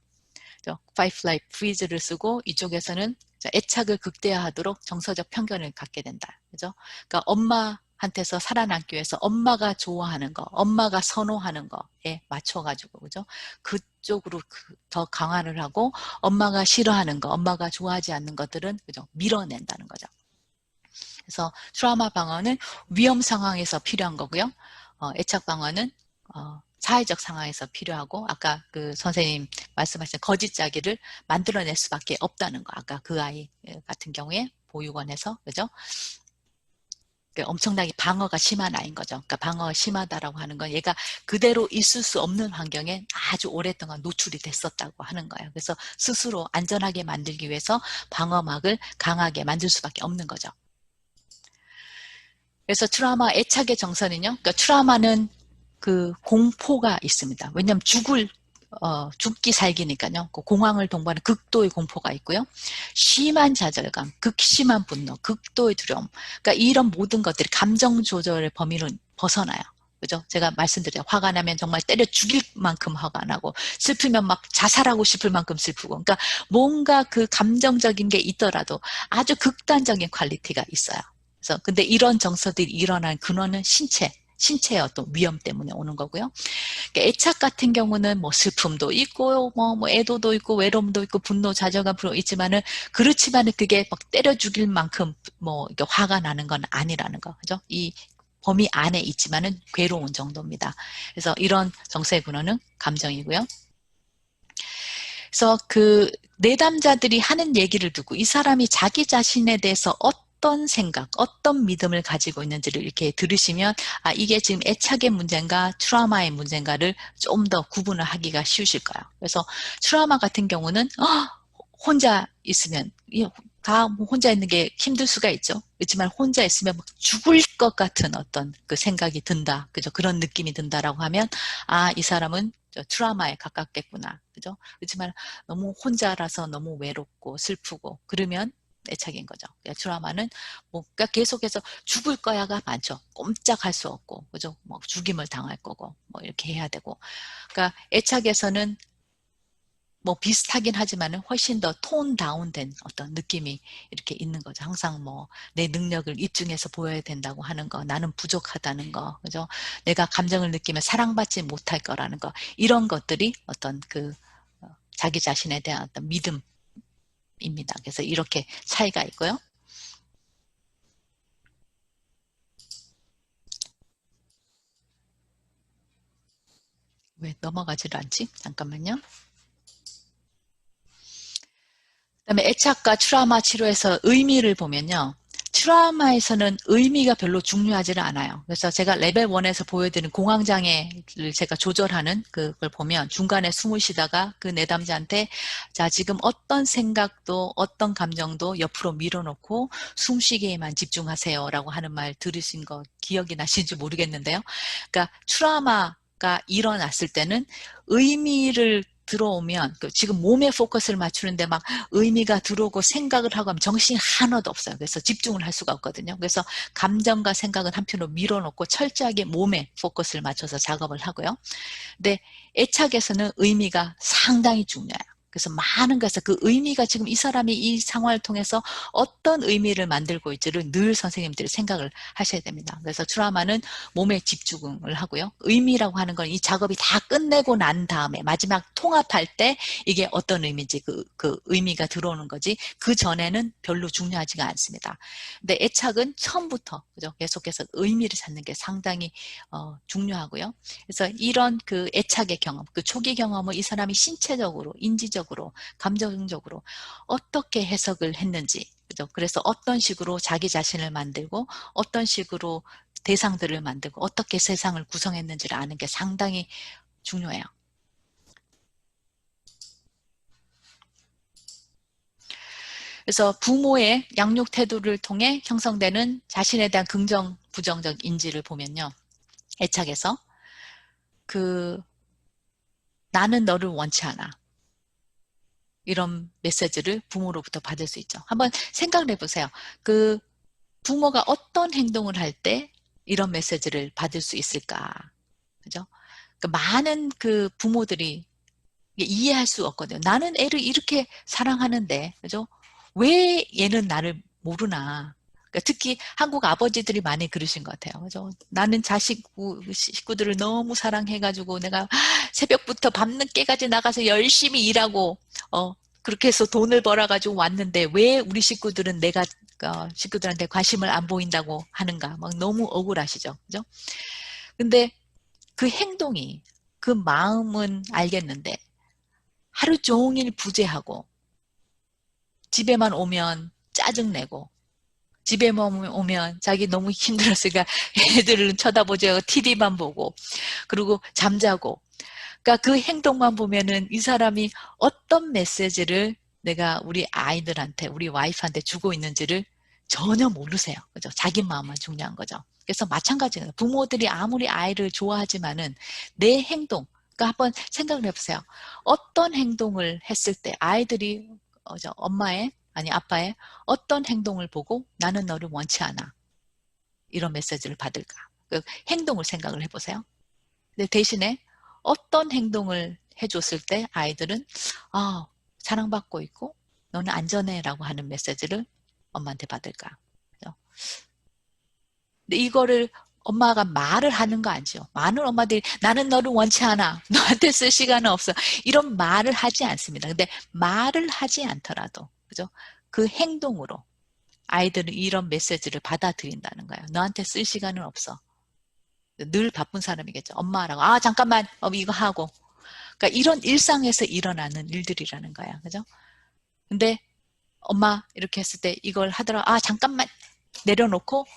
Fight, Flight, Freeze를 쓰고, 이쪽에서는 애착을 극대화하도록 정서적 편견을 갖게 된다. 그죠? 그러니까 엄마한테서 살아남기 위해서 엄마가 좋아하는 거, 엄마가 선호하는 거에 맞춰가지고, 그죠? 그쪽으로 더 강화를 하고, 엄마가 싫어하는 거, 엄마가 좋아하지 않는 것들은, 그죠? 밀어낸다는 거죠. 그래서 트라우마 방어는 위험 상황에서 필요한 거고요. 애착 방어는 사회적 상황에서 필요하고, 아까 그 선생님 말씀하신 거짓짜기를 만들어낼 수밖에 없다는 거. 아까 그 아이 같은 경우에 보육원에서, 그죠? 엄청나게 방어가 심한 아이인 거죠. 그러니까 방어가 심하다라고 하는 건 얘가 그대로 있을 수 없는 환경에 아주 오랫동안 노출이 됐었다고 하는 거예요. 그래서 스스로 안전하게 만들기 위해서 방어막을 강하게 만들 수밖에 없는 거죠. 그래서 트라우마 애착의 정서는요. 그러니까 트라우마는 그 공포가 있습니다. 왜냐하면 죽기 살기니까요. 그 공황을 동반하는 극도의 공포가 있고요. 심한 좌절감, 극심한 분노, 극도의 두려움. 그러니까 이런 모든 것들이 감정 조절의 범위를 벗어나요. 그죠? 제가 말씀드려요. 화가 나면 정말 때려 죽일 만큼 화가 나고, 슬프면 막 자살하고 싶을 만큼 슬프고. 그러니까 뭔가 그 감정적인 게 있더라도 아주 극단적인 퀄리티가 있어요. 그래서 근데 이런 정서들이 일어난 근원은 신체의 어떤 위험 때문에 오는 거고요. 그러니까 애착 같은 경우는 뭐 슬픔도 있고, 뭐 애도도 있고, 외로움도 있고, 분노, 좌절감도 있지만은, 그렇지만은 그게 막 때려 죽일 만큼 뭐 이렇게 화가 나는 건 아니라는 거. 그죠? 이 범위 안에 있지만은 괴로운 정도입니다. 그래서 이런 정서의 근원은 감정이고요. 그래서 그 내담자들이 하는 얘기를 듣고 이 사람이 자기 자신에 대해서 어떤 생각, 어떤 믿음을 가지고 있는지를 이렇게 들으시면, 아, 이게 지금 애착의 문제인가 트라우마의 문제인가를 좀 더 구분을 하기가 쉬우실 거예요. 그래서 트라우마 같은 경우는 혼자 있으면, 다 혼자 있는 게 힘들 수가 있죠. 그렇지만 혼자 있으면 막 죽을 것 같은 어떤 그 생각이 든다. 그죠? 그런 느낌이 든다라고 하면, 아, 이 사람은 트라우마에 가깝겠구나. 그죠? 그렇지만 너무 혼자라서 너무 외롭고 슬프고 그러면 애착인 거죠. 트라우마는 뭔가 계속해서 죽을 거야가 많죠. 꼼짝할 수 없고, 그죠? 뭐 죽임을 당할 거고, 뭐 이렇게 해야 되고. 그러니까 애착에서는 뭐 비슷하긴 하지만은 훨씬 더 톤 다운된 어떤 느낌이 이렇게 있는 거죠. 항상 뭐 내 능력을 입증해서 보여야 된다고 하는 거, 나는 부족하다는 거, 그죠? 내가 감정을 느끼면 사랑받지 못할 거라는 거, 이런 것들이 어떤 그 자기 자신에 대한 어떤 믿음. 입니다. 그래서 이렇게 차이가 있고요. 왜 넘어가지를 않지? 잠깐만요. 그다음에 애착과 트라우마 치료에서 의미를 보면요. 트라우마에서는 의미가 별로 중요하지는 않아요. 그래서 제가 레벨 1에서 보여드린 공황장애를 제가 조절하는 그걸 보면 중간에 숨을 쉬다가 그 내담자한테 자, 지금 어떤 생각도 어떤 감정도 옆으로 밀어놓고 숨쉬기에만 집중하세요 라고 하는 말 들으신 거 기억이 나신지 모르겠는데요. 그러니까 트라우마가 일어났을 때는 의미를 들어오면 지금 몸에 포커스를 맞추는데 막 의미가 들어오고 생각을 하고 하면 정신이 하나도 없어요. 그래서 집중을 할 수가 없거든요. 그래서 감정과 생각은 한편으로 밀어놓고 철저하게 몸에 포커스를 맞춰서 작업을 하고요. 근데 애착에서는 의미가 상당히 중요해요. 그래서 많은 것에서 그 의미가 지금 이 사람이 이 상황을 통해서 어떤 의미를 만들고 있지를 늘 선생님들이 생각을 하셔야 됩니다. 그래서 트라우마는 몸에 집중을 하고요. 의미라고 하는 건 이 작업이 다 끝내고 난 다음에 마지막 통합할 때 이게 어떤 의미인지 그 의미가 들어오는 거지 그 전에는 별로 중요하지가 않습니다. 근데 애착은 처음부터 그죠? 계속해서 의미를 찾는 게 상당히 중요하고요. 그래서 이런 그 애착의 경험, 그 초기 경험을 이 사람이 신체적으로, 인지적으로, 감정적으로 어떻게 해석을 했는지, 그죠? 그래서 어떤 식으로 자기 자신을 만들고, 어떤 식으로 대상들을 만들고, 어떻게 세상을 구성했는지를 아는 게 상당히 중요해요. 그래서 부모의 양육 태도를 통해 형성되는 자신에 대한 긍정, 부정적 인지를 보면요. 애착에서 나는 너를 원치 않아. 이런 메시지를 부모로부터 받을 수 있죠. 한번 생각을 해보세요. 그 부모가 어떤 행동을 할 때 이런 메시지를 받을 수 있을까? 그죠? 많은 그 부모들이 이해할 수 없거든요. 나는 애를 이렇게 사랑하는데, 그죠? 왜 얘는 나를 모르나? 그러니까 특히 한국 아버지들이 많이 그러신 것 같아요. 그죠? 나는 식구들을 너무 사랑해가지고 내가 새벽부터 밤늦게까지 나가서 열심히 일하고, 그렇게 해서 돈을 벌어가지고 왔는데 왜 우리 식구들은 내가 식구들한테 관심을 안 보인다고 하는가? 막 너무 억울하시죠. 그죠? 근데 그 행동이, 그 마음은 알겠는데 하루 종일 부재하고 집에만 오면 짜증내고 집에만 오면 자기 너무 힘들었으니까 애들은 쳐다보지 않고 TV만 보고 그리고 잠자고 그러니까 그 행동만 보면은 이 사람이 어떤 메시지를 내가 우리 아이들한테 우리 와이프한테 주고 있는지를 전혀 모르세요. 그죠? 자기 마음만 중요한 거죠. 그래서 마찬가지예요. 부모들이 아무리 아이를 좋아하지만은 내 행동 그러니까 한번 생각을 해보세요. 어떤 행동을 했을 때 아이들이 엄마의 아니 아빠의 어떤 행동을 보고 나는 너를 원치 않아. 이런 메시지를 받을까. 그 행동을 생각을 해보세요. 근데 대신에 어떤 행동을 해줬을 때 아이들은 사랑받고 있고 너는 안전해 라고 하는 메시지를 엄마한테 받을까. 그죠? 근데 이거를 엄마가 말을 하는 거 아니죠. 많은 엄마들이 나는 너를 원치 않아. 너한테 쓸 시간은 없어. 이런 말을 하지 않습니다. 근데 말을 하지 않더라도 그죠? 그 행동으로 아이들은 이런 메시지를 받아들인다는 거예요. 너한테 쓸 시간은 없어. 늘 바쁜 사람이겠죠. 엄마라고 잠깐만 이거 하고. 그러니까 이런 일상에서 일어나는 일들이라는 거야. 그죠? 근데 엄마 이렇게 했을 때 이걸 하더라. 잠깐만 내려놓고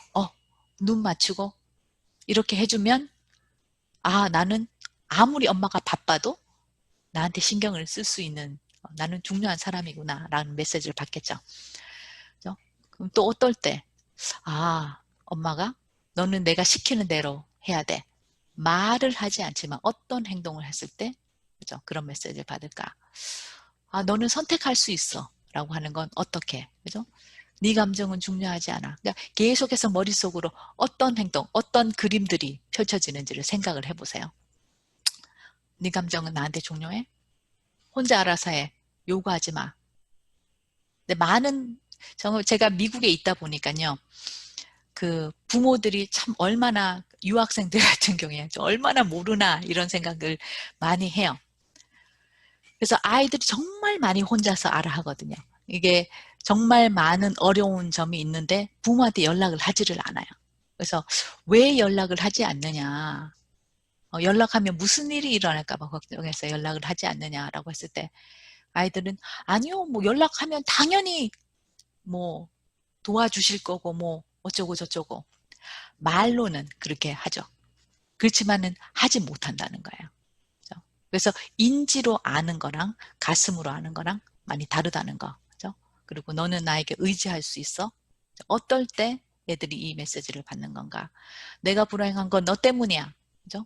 눈 맞추고 이렇게 해주면 나는 아무리 엄마가 바빠도 나한테 신경을 쓸 수 있는 나는 중요한 사람이구나 라는 메시지를 받겠죠. 그죠? 그럼 또 어떨 때 엄마가 너는 내가 시키는 대로 해야 돼. 말을 하지 않지만 어떤 행동을 했을 때 그죠? 그런 메시지를 받을까? 너는 선택할 수 있어 라고 하는 건 어떻게? 그죠? 네 감정은 중요하지 않아. 그러니까 계속해서 머릿속으로 어떤 행동, 어떤 그림들이 펼쳐지는지를 생각을 해보세요. 네 감정은 나한테 중요해? 혼자 알아서 해. 요구하지 마. 근데 제가 미국에 있다 보니까요. 그 부모들이 참 얼마나 유학생들 같은 경우에 얼마나 모르나 이런 생각을 많이 해요. 그래서 아이들이 정말 많이 혼자서 알아 하거든요. 이게 정말 많은 어려운 점이 있는데 부모한테 연락을 하지를 않아요. 그래서 왜 연락을 하지 않느냐. 연락하면 무슨 일이 일어날까 봐 걱정해서 연락을 하지 않느냐라고 했을 때 아이들은 아니요. 연락하면 당연히 도와주실 거고 어쩌고 저쩌고 말로는 그렇게 하죠. 그렇지만은 하지 못한다는 거예요. 그래서 인지로 아는 거랑 가슴으로 아는 거랑 많이 다르다는 거. 그죠? 그리고 너는 나에게 의지할 수 있어? 어떨 때 애들이 이 메시지를 받는 건가? 내가 불행한 건 너 때문이야. 그죠?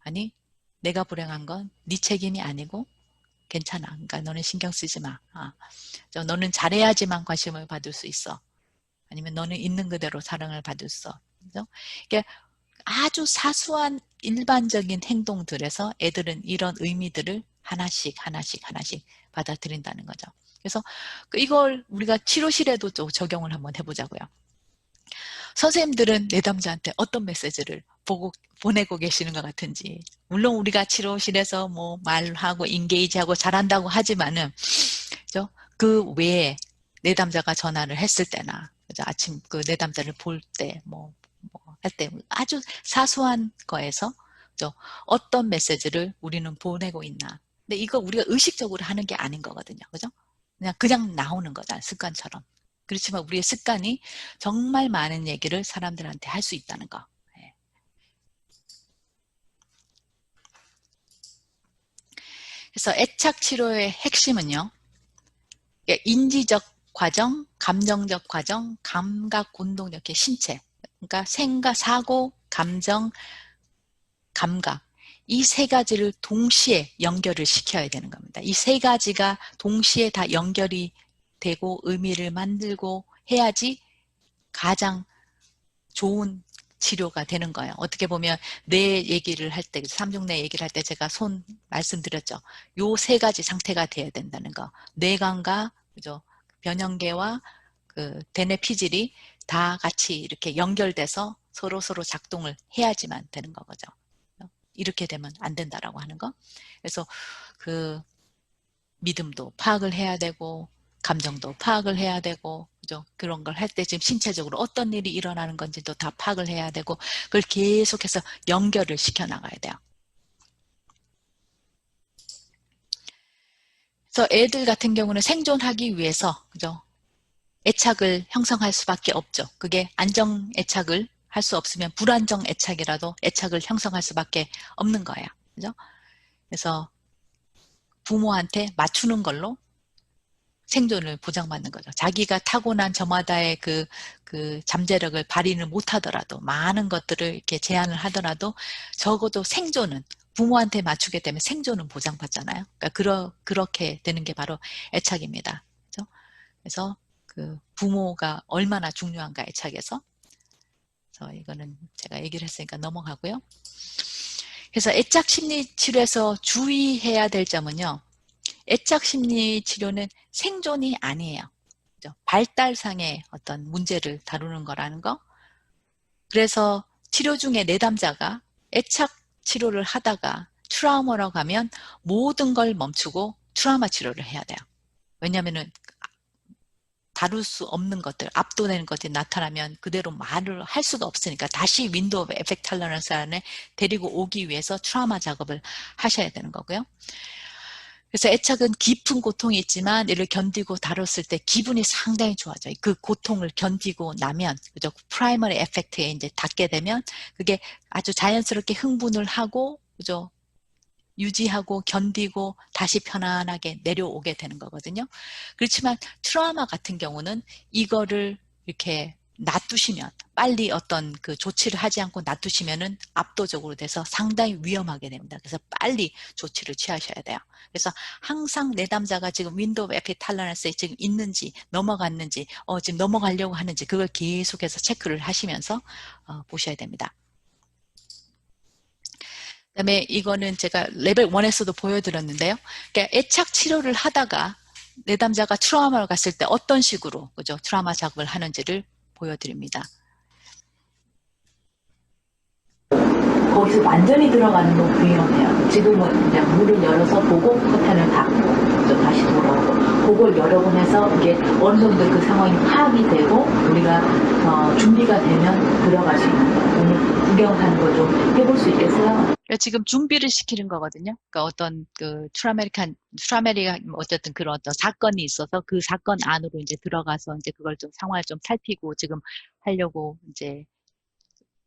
아니, 내가 불행한 건 네 책임이 아니고 괜찮아. 그러니까 너는 신경 쓰지 마. 너는 잘해야지만 관심을 받을 수 있어. 아니면 너는 있는 그대로 사랑을 받을 수 있어. 그죠? 이게 아주 사소한 일반적인 행동들에서 애들은 이런 의미들을 하나씩 받아들인다는 거죠. 그래서 이걸 우리가 치료실에도 또 적용을 한번 해보자고요. 선생님들은 내담자한테 어떤 메시지를 보내고 계시는 것 같은지. 물론 우리가 치료실에서 뭐 말하고 인게이지하고 잘한다고 하지만은 그 외에 내담자가 전화를 했을 때나 아침 그 내담자를 볼 때 뭐 할 때 아주 사소한 거에서 어떤 메시지를 우리는 보내고 있나. 근데 이거 우리가 의식적으로 하는 게 아닌 거거든요. 그죠? 그냥 나오는 거잖아요. 습관처럼. 그렇지만 우리의 습관이 정말 많은 얘기를 사람들한테 할 수 있다는 거. 그래서 애착 치료의 핵심은요. 인지적 과정, 감정적 과정, 감각, 운동력, 신체. 그러니까 생각, 사고, 감정, 감각. 이 세 가지를 동시에 연결을 시켜야 되는 겁니다. 이 세 가지가 동시에 다 연결이 되고 의미를 만들고 해야지 가장 좋은 치료가 되는 거예요. 어떻게 보면 뇌 얘기를 할 때, 삼중뇌 얘기를 할 때 제가 말씀드렸죠. 요 세 가지 상태가 돼야 된다는 거. 뇌관과 그죠? 변형계와 그 대뇌 피질이 다 같이 이렇게 연결돼서 서로 작동을 해야지만 되는 거죠. 이렇게 되면 안 된다라고 하는 거. 그래서 그 믿음도 파악을 해야 되고 감정도 파악을 해야 되고 그죠? 그런 걸 할 때 지금 신체적으로 어떤 일이 일어나는 건지도 다 파악을 해야 되고 그걸 계속해서 연결을 시켜 나가야 돼요. 그래서 애들 같은 경우는 생존하기 위해서 그죠? 애착을 형성할 수밖에 없죠. 그게 안정 애착을 할 수 없으면 불안정 애착이라도 애착을 형성할 수밖에 없는 거예요. 그죠? 그래서 부모한테 맞추는 걸로 생존을 보장받는 거죠. 자기가 타고난 저마다의 그 잠재력을 발휘를 못하더라도 많은 것들을 이렇게 제한을 하더라도 적어도 생존은 부모한테 맞추게 되면 생존은 보장받잖아요. 그러니까 그렇게 되는 게 바로 애착입니다. 그렇죠? 그래서 그 부모가 얼마나 중요한가 애착에서. 그래서 이거는 제가 얘기를 했으니까 넘어가고요. 그래서 애착 심리 치료에서 주의해야 될 점은요. 애착 심리 치료는 생존이 아니에요. 그죠? 발달상의 어떤 문제를 다루는 거라는 거. 그래서 치료 중에 내담자가 애착 치료를 하다가 트라우마로 가면 모든 걸 멈추고 트라우마 치료를 해야 돼요. 왜냐하면은 다룰 수 없는 것들, 압도되는 것들이 나타나면 그대로 말을 할 수가 없으니까 다시 윈도우 에펙트 톨러런스 안에 데리고 오기 위해서 트라우마 작업을 하셔야 되는 거고요. 그래서 애착은 깊은 고통이 있지만 이를 견디고 다뤘을 때 기분이 상당히 좋아져요. 그 고통을 견디고 나면, 그죠? 프라이머리 에펙트에 이제 닿게 되면 그게 아주 자연스럽게 흥분을 하고, 그죠? 유지하고 견디고 다시 편안하게 내려오게 되는 거거든요. 그렇지만 트라우마 같은 경우는 이거를 이렇게 놔두시면 빨리 어떤 그 조치를 하지 않고 놔두시면은 압도적으로 돼서 상당히 위험하게 됩니다. 그래서 빨리 조치를 취하셔야 돼요. 그래서 항상 내담자가 지금 윈도우 에펙트 톨러런스에 지금 있는지 넘어갔는지 지금 넘어가려고 하는지 그걸 계속해서 체크를 하시면서 보셔야 됩니다. 그다음에 이거는 제가 레벨 1에서도 보여드렸는데요. 그러니까 애착 치료를 하다가 내담자가 트라우마로 갔을 때 어떤 식으로 그죠? 트라우마 작업을 하는지를 보여드립니다. 거기서 완전히 들어가는 건 위험해요. 지금은 그냥 문을 열어서 보고 커튼을 닫고 다시 돌아오고 그걸 여러 번 해서 이게 어느 정도 그 상황이 파악이 되고 우리가 준비가 되면 들어갈 수 있는 거예요. 오늘 구경하는 거 좀 해볼 수 있겠어요? 지금 준비를 시키는 거거든요. 그러니까 어떤 그 트라우마가 어쨌든 그런 어떤 사건이 있어서 그 사건 안으로 이제 들어가서 이제 그걸 좀 상황을 좀 살피고 지금 하려고 이제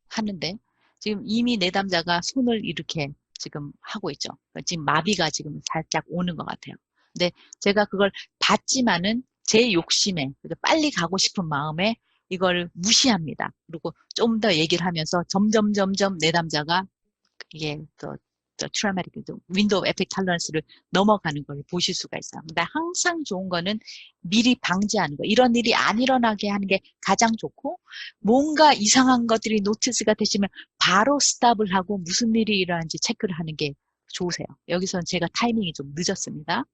하는데 지금 이미 내담자가 손을 이렇게 지금 하고 있죠. 지금 마비가 지금 살짝 오는 것 같아요. 근데 제가 그걸 봤지만은 제 욕심에 빨리 가고 싶은 마음에 이걸 무시합니다. 그리고 좀 더 얘기를 하면서 점점 내담자가 이게 트라우마틱 윈도우 에펙트 톨러런스를 넘어가는 걸 보실 수가 있어요. 근데 항상 좋은 거는 미리 방지하는 거. 이런 일이 안 일어나게 하는 게 가장 좋고 뭔가 이상한 것들이 노티스가 되시면 바로 스탑을 하고 무슨 일이 일어나는지 체크를 하는 게 좋으세요. 여기서는 제가 타이밍이 좀 늦었습니다.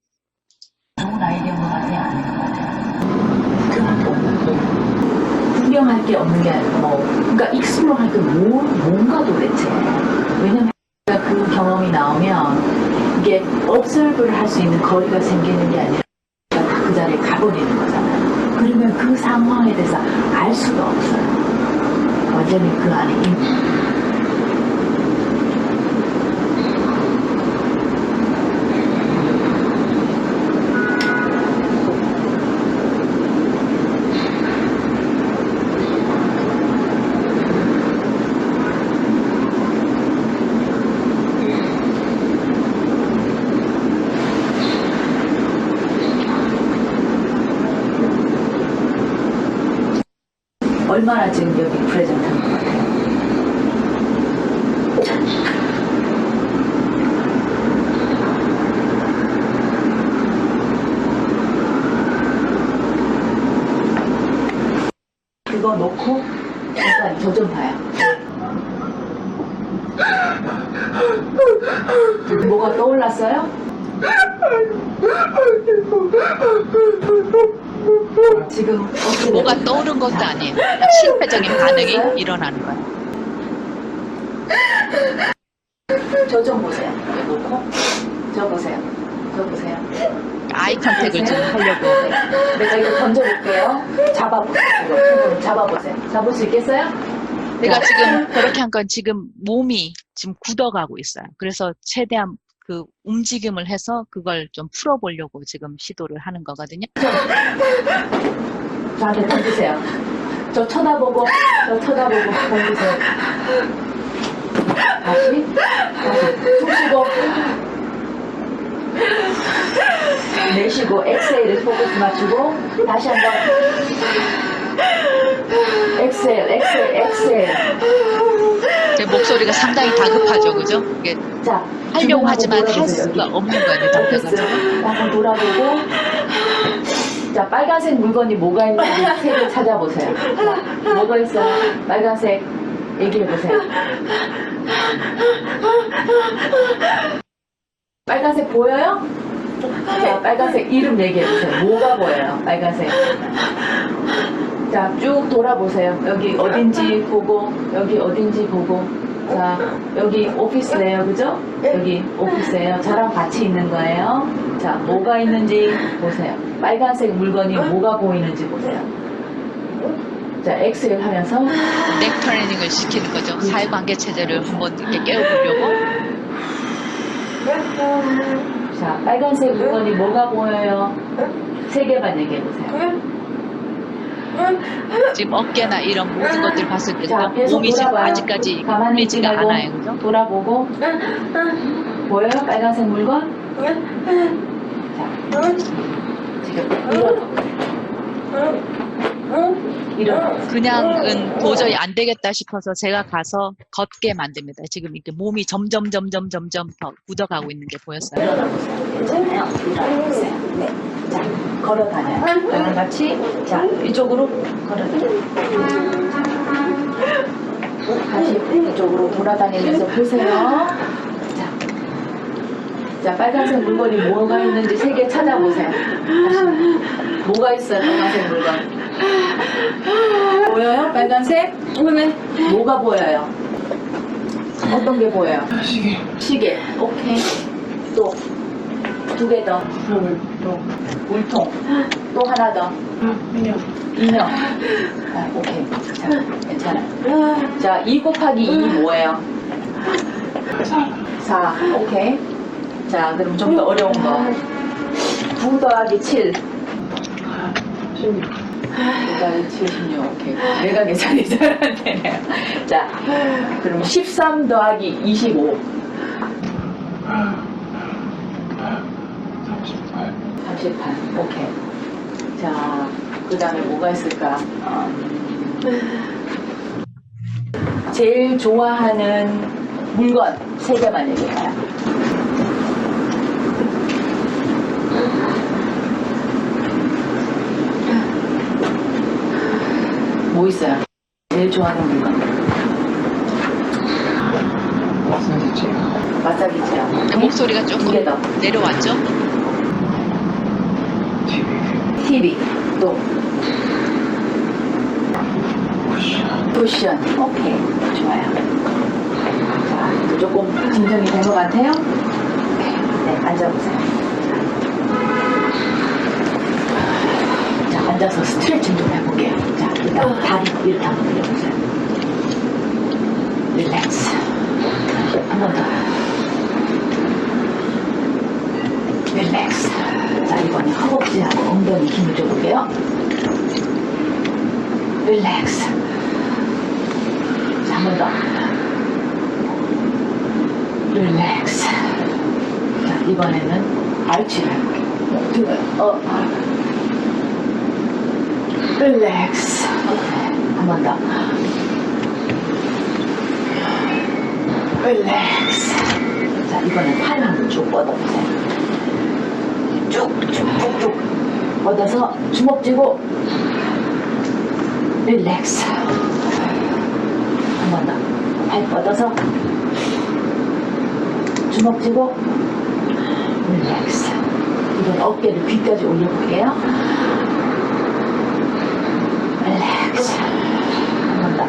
좋은 아이디어인 것 같아요? 아닌 것 같아요? 구경할 게 없는 게 아니고 그러니까 익스플로어 할 게 뭔가 도대체. 왜냐면 그 경험이 나오면 이게 observe를 할 수 있는 거리가 생기는 게 아니라 그 자리에 가버리는 거잖아요. 그러면 그 상황에 대해서 알 수가 없어요. 완전히 그 안에 있는. 얼마나 지금 여기 프레젠트한 것 같아요? 그거 놓고 잠깐 저 좀 봐요. 뭐가 떠올랐어요? 지금 어떻게 뭐가 떠오른 것도 아니에요. 실패적인 반응이 일어나는 거예요. 저 좀 보세요. 놓고 저 보세요. 저 보세요. 아이 컨택을 좀 하려고. 내가 이거 던져볼게요. 잡아보세요. 잡아보세요. 잡을 수 있겠어요? 내가 지금 그렇게 한 건 지금 몸이 지금 굳어가고 있어요. 그래서 최대한 그 움직임을 해서 그걸 좀 풀어보려고 지금 시도를 하는 거거든요. 저한테 던지세요. 저 쳐다보고 던지세요. 다시 숨 쉬고 내쉬고 엑셀에 포커스 맞추고 다시 한번 엑셀. 제 목소리가 상당히 다급하죠, 그죠? 이게 자, 하려고 하지만 할 수가 없는 거예요, 답변가지고. 한번 돌아보고 자, 빨간색 물건이 뭐가 있는지 색을 찾아보세요. 자, 뭐가 있어요? 빨간색 얘기해보세요. 빨간색 보여요? 자, 빨간색 이름 얘기해보세요. 뭐가 보여요? 빨간색. 자, 쭉 돌아보세요. 여기 어딘지 보고, 여기 어딘지 보고. 자, 여기 오피스예요, 그죠? 여기 오피스예요. 저랑 같이 있는 거예요. 자, 뭐가 있는지 보세요. 빨간색 물건이 뭐가 보이는지 보세요. 자, 엑셀 하면서 넥 트레이닝을 시키는 거죠. 사회관계 체제를 한번 이렇게 깨워보려고. 자, 빨간색 물건이 뭐가 보여요? 3개만 얘기해보세요. 지금 어깨나 이런 모든 것들 봤을 때 자, 계속 몸이 지금 돌아봐요. 아직까지 가만히 있지 풀리지가 말고 않아요, 그죠? 돌아보고 보여요? 빨간색 물건? 자, 지금 일어나. 그냥은 도저히 안 되겠다 싶어서 제가 가서 걷게 만듭니다. 지금 이렇게 몸이 점점 더 굳어가고 있는 게 보였어요. 일어나보세요. 괜찮아요? 일어나보세요. 네. 자, 걸어다녀요. 저랑 같이. 자, 이쪽으로 걸어다녀요. 다시 이쪽으로 돌아다니면서 보세요. 자, 빨간색 물건이 뭐가 있는지 3개 찾아보세요. 다시. 뭐가 있어요, 빨간색 물건? 보여요? 빨간색? 뭐가 보여요? 어떤 게 보여요? 시계. 오케이. 또 2개 더. 또 물통. 또 하나 더. 인형. 아, 오케이. 자, 괜찮아요. 자, 2 곱하기 2 뭐예요? 4. 오케이. 자, 그럼 좀 더 어려운 거. 9 더하기 7. 9 더하기 76. 오케이. 내가 계산이 잘 안 되네요. 자, 그럼 13 더하기 25. 38. 오케이. 자, 그 다음에 뭐가 있을까? 제일 좋아하는 물건 3개만 얘기해요. 뭐 있어요? 제일 좋아하는 물건. 마사지죠. 목소리가 조금 두개 더. 내려왔죠? TV 또 쿠션. 오케이, 좋아요. 자, 이제 조금 진정이 된 것 같아요. 네, 앉아보세요. 자, 앉아서 스트레칭 좀 해볼게요. 자, 일단 다리 이렇게 한번 돌려보세요. 릴렉스. 한 번 더. 릴렉스. 자, 이번에 허벅지하고 엉덩이 힘을 줘볼게요. 릴렉스. 자, 한 번 더. 릴렉스. 자, 이번에는 알치를 해볼게요. 릴렉스. 한 번 더. 릴렉스. 자, 이번엔 팔을 한번 쭉 뻗어보세요. 쭉쭉쭉쭉 뻗어서 주먹 쥐고 릴렉스. 한 번 더. 팔 뻗어서 주먹 쥐고 릴렉스. 이번 어깨를 귀까지 올려볼게요. 릴렉스. 한 번 더.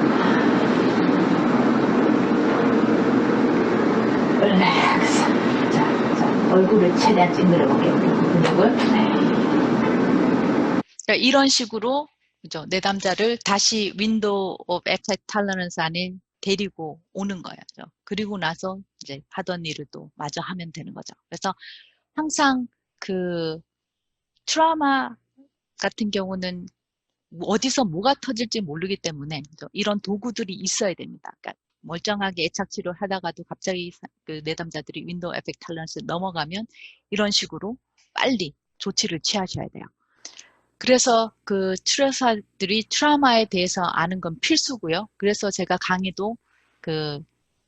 릴렉스. 자, 얼굴을 최대한 찡그려 볼게요. 근육을. 그러니까 이런 식으로 그죠? 내담자를 다시 윈도우 오브 애착 톨러런스 안에 데리고 오는 거예요. 그리고 나서 이제 하던 일을 또 마저 하면 되는 거죠. 그래서 항상 그 트라우마 같은 경우는 어디서 뭐가 터질지 모르기 때문에 이런 도구들이 있어야 됩니다. 그러니까 멀쩡하게 애착 치료를 하다가도 갑자기 그 내담자들이 윈도우 에펙트 톨러런스 넘어가면 이런 식으로 빨리 조치를 취하셔야 돼요. 그래서 그 치료사들이 트라우마에 대해서 아는 건 필수고요. 그래서 제가 강의도 그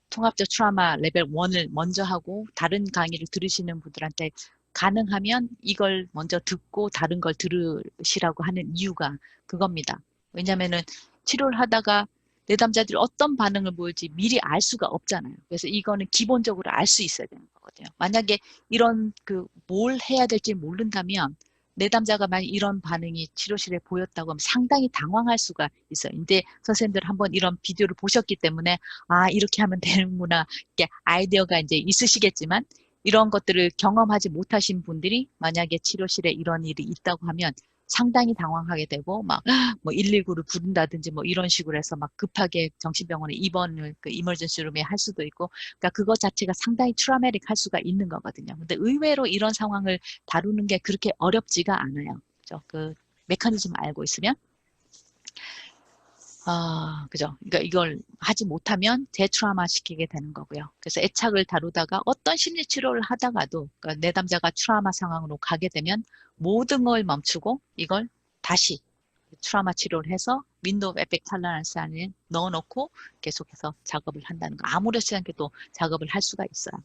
통합적 트라우마 레벨 1을 먼저 하고 다른 강의를 들으시는 분들한테 가능하면 이걸 먼저 듣고 다른 걸 들으시라고 하는 이유가 그겁니다. 왜냐면은 치료를 하다가 내담자들이 어떤 반응을 보일지 미리 알 수가 없잖아요. 그래서 이거는 기본적으로 알 수 있어야 되는 거거든요. 만약에 이런 그 뭘 해야 될지 모른다면 내담자가 만약 이런 반응이 치료실에 보였다고 하면 상당히 당황할 수가 있어요. 근데 선생님들 한번 이런 비디오를 보셨기 때문에 아 이렇게 하면 되는구나 이렇게 아이디어가 이제 있으시겠지만 이런 것들을 경험하지 못하신 분들이 만약에 치료실에 이런 일이 있다고 하면 상당히 당황하게 되고 막 뭐 119를 부른다든지 뭐 이런 식으로 해서 막 급하게 정신병원에 입원을 그 이머전시 룸에 할 수도 있고 그러니까 그것 자체가 상당히 트라우마틱 할 수가 있는 거거든요. 근데 의외로 이런 상황을 다루는 게 그렇게 어렵지가 않아요. 그죠? 그 메커니즘을 알고 있으면 그죠? 그러니까 이걸 하지 못하면 재트라우마 시키게 되는 거고요. 그래서 애착을 다루다가 어떤 심리 치료를 하다가도 그러니까 내담자가 트라우마 상황으로 가게 되면 모든 걸 멈추고 이걸 다시 트라우마 치료를 해서 윈도우 에펙트 톨러런스 안에 넣어놓고 계속해서 작업을 한다는 거. 아무렇지 않게 또 작업을 할 수가 있어요.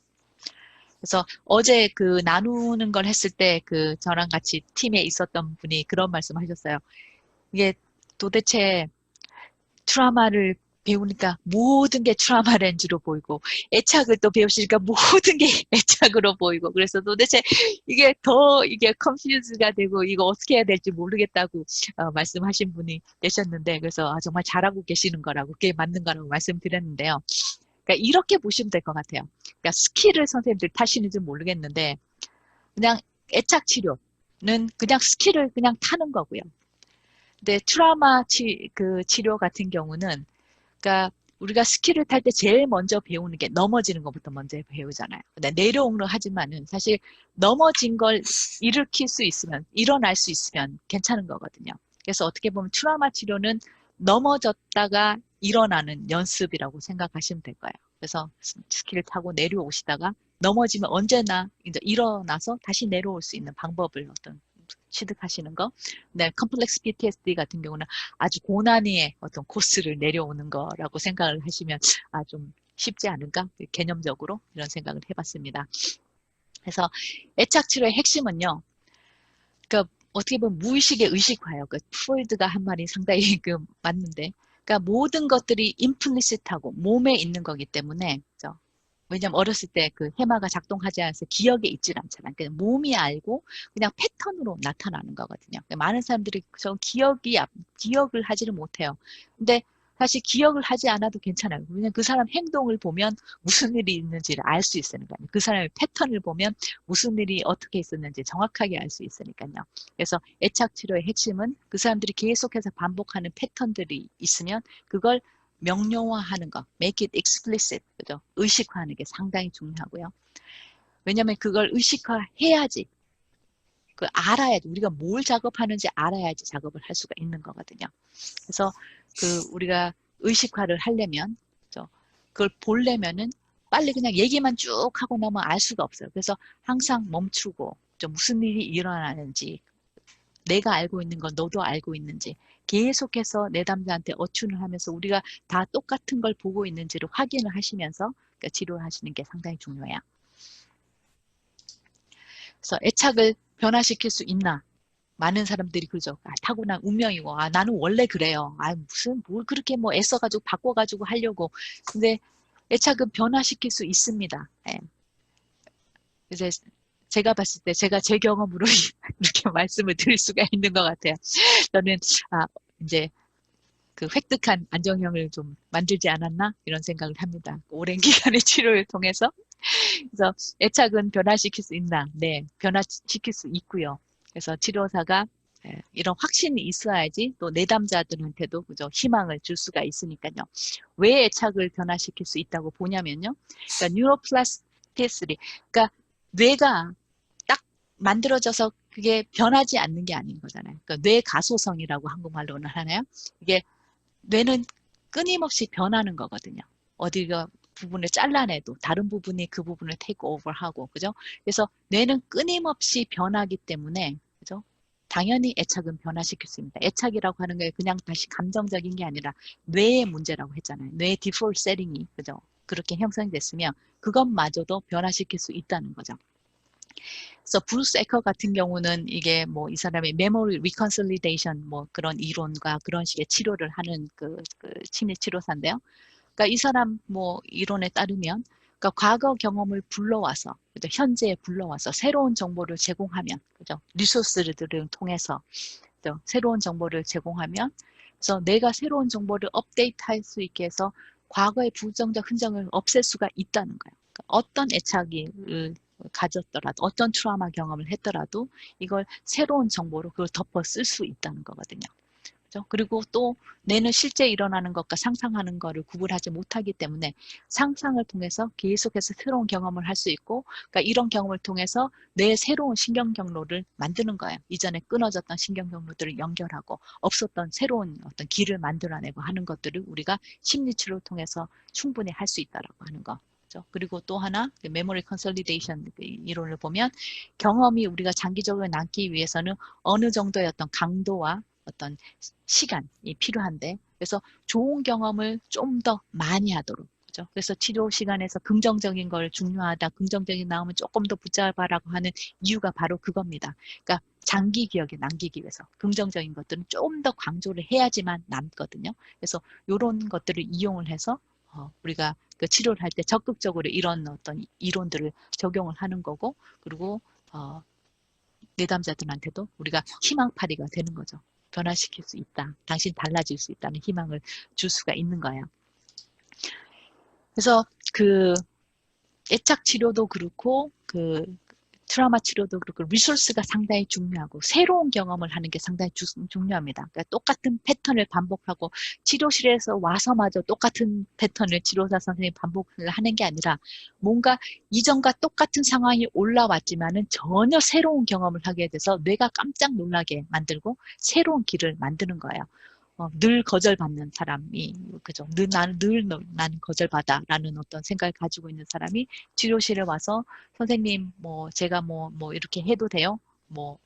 그래서 어제 그 나누는 걸 했을 때 그 저랑 같이 팀에 있었던 분이 그런 말씀 하셨어요. 이게 도대체 트라우마를 배우니까 모든 게 트라우마 렌즈로 보이고 애착을 또 배우시니까 모든 게 애착으로 보이고 그래서 도대체 이게 더 이게 컨퓨즈가 되고 이거 어떻게 해야 될지 모르겠다고 말씀하신 분이 계셨는데 그래서 정말 잘하고 계시는 거라고 그게 맞는 거라고 말씀드렸는데요. 그러니까 이렇게 보시면 될 것 같아요. 그러니까 스킬을 선생님들 타시는지 모르겠는데 그냥 애착 치료는 그냥 스킬을 그냥 타는 거고요. 근데 트라우마 치료 같은 경우는 그러니까 우리가 스킬을 탈 때 제일 먼저 배우는 게 넘어지는 것부터 먼저 배우잖아요. 근데 내려오는 거 하지만은 사실 넘어진 걸 일으킬 수 있으면 일어날 수 있으면 괜찮은 거거든요. 그래서 어떻게 보면 트라우마 치료는 넘어졌다가 일어나는 연습이라고 생각하시면 될 거예요. 그래서 스킬을 타고 내려오시다가 넘어지면 언제나 이제 일어나서 다시 내려올 수 있는 방법을 어떤 취득하시는 거. 네, 컴플렉스 PTSD 같은 경우는 아주 고난이의 어떤 코스를 내려오는 거라고 생각을 하시면 좀 쉽지 않을까? 개념적으로 이런 생각을 해봤습니다. 그래서 애착 치료의 핵심은요. 그러니까 어떻게 보면 무의식의 의식화예요. 그 프로이드가 한 말이 상당히 그 맞는데, 그러니까 모든 것들이 임플리시트하고 몸에 있는 거기 때문에, 그죠? 왜냐면 어렸을 때 그 해마가 작동하지 않아서 기억에 있질 않잖아요. 그냥 몸이 알고 그냥 패턴으로 나타나는 거거든요. 많은 사람들이 저 기억을 하지를 못해요. 근데 사실 기억을 하지 않아도 괜찮아요. 왜냐면 그 사람 행동을 보면 무슨 일이 있는지를 알 수 있으니까요. 그 사람의 패턴을 보면 무슨 일이 어떻게 있었는지 정확하게 알 수 있으니까요. 그래서 애착 치료의 핵심은 그 사람들이 계속해서 반복하는 패턴들이 있으면 그걸 명료화하는 거, make it explicit, 그죠? 의식화하는 게 상당히 중요하고요. 왜냐하면 그걸 의식화해야지, 알아야지, 우리가 뭘 작업하는지 알아야지 작업을 할 수가 있는 거거든요. 그래서 우리가 의식화를 하려면, 그죠? 그걸 보려면은 빨리 그냥 얘기만 쭉 하고 나면 알 수가 없어요. 그래서 항상 멈추고, 무슨 일이 일어나는지, 내가 알고 있는 건 너도 알고 있는지 계속해서 내담자한테 어춘을 하면서 우리가 다 똑같은 걸 보고 있는지를 확인을 하시면서 치료를 하시는 게 상당히 중요해요. 그래서 애착을 변화시킬 수 있나? 많은 사람들이 그러죠. 타고난 운명이고, 나는 원래 그래요. 뭘 그렇게 애써가지고 바꿔가지고 하려고. 근데 애착은 변화시킬 수 있습니다. 예. 이제 제가 봤을 때 제가 제 경험으로 이렇게 말씀을 드릴 수가 있는 것 같아요. 저는 이제 획득한 안정형을 좀 만들지 않았나 이런 생각을 합니다. 오랜 기간의 치료를 통해서. 그래서 애착은 변화시킬 수 있나? 네, 변화시킬 수 있고요. 그래서 치료사가 이런 확신이 있어야지 또 내담자들한테도 그죠 희망을 줄 수가 있으니까요. 왜 애착을 변화시킬 수 있다고 보냐면요. 그러니까 뉴로플라스티시티, 그러니까 뇌가 딱 만들어져서 그게 변하지 않는 게 아닌 거잖아요. 그러니까 뇌 가소성이라고 한국말로는 하나요? 이게 뇌는 끊임없이 변하는 거거든요. 어디가 부분을 잘라내도 다른 부분이 그 부분을 테이크 오버하고, 그죠? 그래서 뇌는 끊임없이 변하기 때문에, 그죠? 당연히 애착은 변화시킬 수 있습니다. 애착이라고 하는 게 그냥 다시 감정적인 게 아니라 뇌의 문제라고 했잖아요. 뇌의 디폴트 세팅이, 그죠? 그렇게 형성됐으면 그것마저도 변화시킬 수 있다는 거죠. 그래서 브루스 에커 같은 경우는 이게 이 사람의 메모리 리컨솔리데이션 그런 이론과 그런 식의 치료를 하는 심리 치료사인데요. 그러니까 이 사람 이론에 따르면 그러니까 과거 경험을 불러와서 그죠? 현재에 불러와서 새로운 정보를 제공하면 그죠? 리소스들을 통해서 그죠? 새로운 정보를 제공하면 그래서 내가 새로운 정보를 업데이트할 수 있게 해서 과거의 부정적 흔적을 없앨 수가 있다는 거예요. 그러니까 어떤 애착이 가졌더라도 어떤 트라우마 경험을 했더라도 이걸 새로운 정보로 그걸 덮어 쓸 수 있다는 거거든요. 그렇죠? 그리고 또 뇌는 실제 일어나는 것과 상상하는 것을 구분하지 못하기 때문에 상상을 통해서 계속해서 새로운 경험을 할 수 있고 그러니까 이런 경험을 통해서 뇌의 새로운 신경 경로를 만드는 거예요. 이전에 끊어졌던 신경 경로들을 연결하고 없었던 새로운 어떤 길을 만들어내고 하는 것들을 우리가 심리치료를 통해서 충분히 할 수 있다라고 하는 거. 그리고 또 하나 메모리 컨솔리데이션 이론을 보면 경험이 우리가 장기적으로 남기 위해서는 어느 정도의 어떤 강도와 어떤 시간이 필요한데 그래서 좋은 경험을 좀 더 많이 하도록 그죠? 그래서 치료 시간에서 긍정적인 걸 중요하다, 긍정적인 나오면 조금 더 붙잡아라고 하는 이유가 바로 그겁니다. 그러니까 장기 기억에 남기기 위해서 긍정적인 것들은 좀 더 강조를 해야지만 남거든요. 그래서 이런 것들을 이용을 해서 우리가 치료를 할 때 적극적으로 이런 어떤 이론들을 적용을 하는 거고 그리고 내담자들한테도 우리가 희망파리가 되는 거죠. 변화시킬 수 있다. 당신 달라질 수 있다는 희망을 줄 수가 있는 거예요. 그래서 애착 치료도 그렇고 트라우마 치료도 그렇고 리소스가 상당히 중요하고 새로운 경험을 하는 게 상당히 중요합니다. 그러니까 똑같은 패턴을 반복하고 치료실에서 와서마저 똑같은 패턴을 치료사 선생님이 반복을 하는 게 아니라 뭔가 이전과 똑같은 상황이 올라왔지만은 전혀 새로운 경험을 하게 돼서 뇌가 깜짝 놀라게 만들고 새로운 길을 만드는 거예요. 늘 거절받는 사람이 그죠? 나는 거절받아라는 어떤 생각을 가지고 있는 사람이 치료실에 와서 선생님 제가 이렇게 해도 돼요?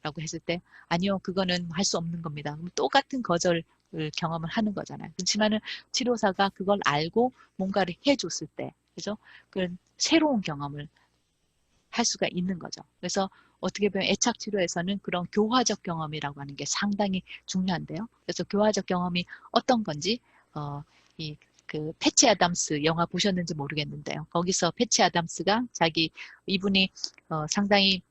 라고 했을 때 아니요 그거는 할 수 없는 겁니다. 그럼 똑같은 거절을 경험을 하는 거잖아요. 그렇지만은 치료사가 그걸 알고 뭔가를 해줬을 때 그죠? 그런 새로운 경험을 할 수가 있는 거죠. 그래서 어떻게 보면 애착 치료에서는 그런 교화적 경험이라고 하는 게 상당히 중요한데요. 그래서 교화적 경험이 어떤 건지 그 패치 아담스 영화 보셨는지 모르겠는데요. 거기서 패치 아담스가 이분이 상당히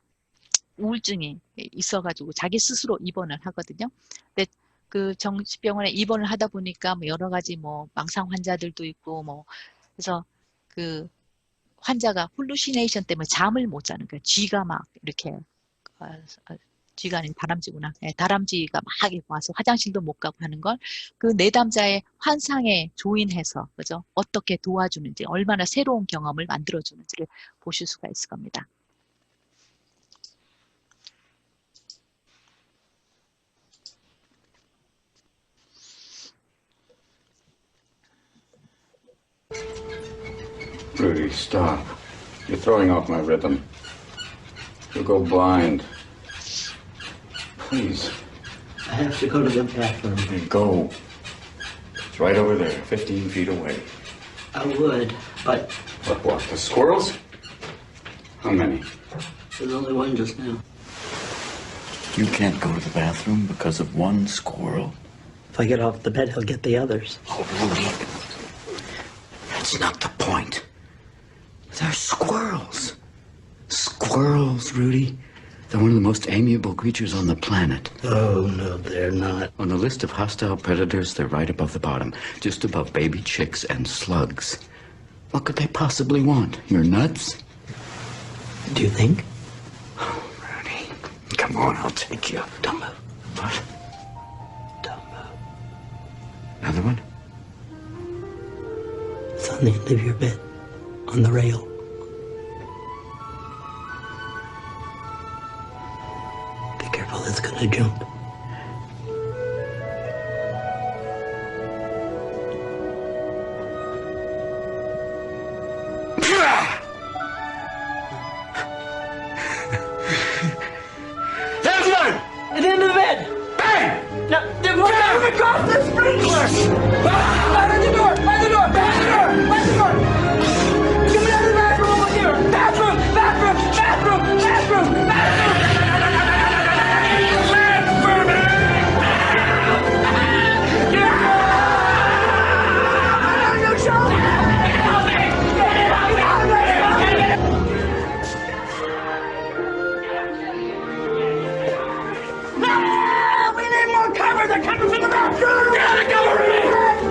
우울증이 있어가지고 자기 스스로 입원을 하거든요. 근데 그 정신병원에 입원을 하다 보니까 뭐 여러 가지 뭐 망상 환자들도 있고 뭐 그래서 그 환자가 홀루시네이션 때문에 잠을 못 자는 거예요. 쥐가 막 이렇게 쥐가 아닌 다람쥐구나. 네, 다람쥐가 막 와서 화장실도 못 가고 하는 걸 그 내담자의 환상에 조인해서 그죠? 어떻게 도와주는지 얼마나 새로운 경험을 만들어주는지를 보실 수가 있을 겁니다. Rudy, stop. You're throwing off my rhythm. You'll go blind. Please. I have to go to the bathroom. Hey, go. It's right over there, 15 feet away. I would, but But what, the squirrels? How many? there's only one just now. You can't go to the bathroom because of one squirrel. If I get off the bed, he'll get the others. Oh, Rudy. That's not the point. They're squirrels. Squirrels, Rudy. They're one of the most amiable creatures on the planet. Oh, no, they're not. On the list of hostile predators, they're right above the bottom, just above baby chicks and slugs. What could they possibly want? Your nuts? Do you think? Oh, Rudy. Come on, I'll take you. Don't move. What? Don't move. Another one? It's on the end of your bed, on the rail. Be careful, it's gonna jump. There's one! At the end of the bed! Bang! No, they're going across the sprinkler! By the door! By the door! By the door! By the door! Coming out of the bathroom over here! Bathroom! Bathroom! Bathroom! Bathroom! Bathroom! We need more cover! They're coming from the bathroom! Get the cover!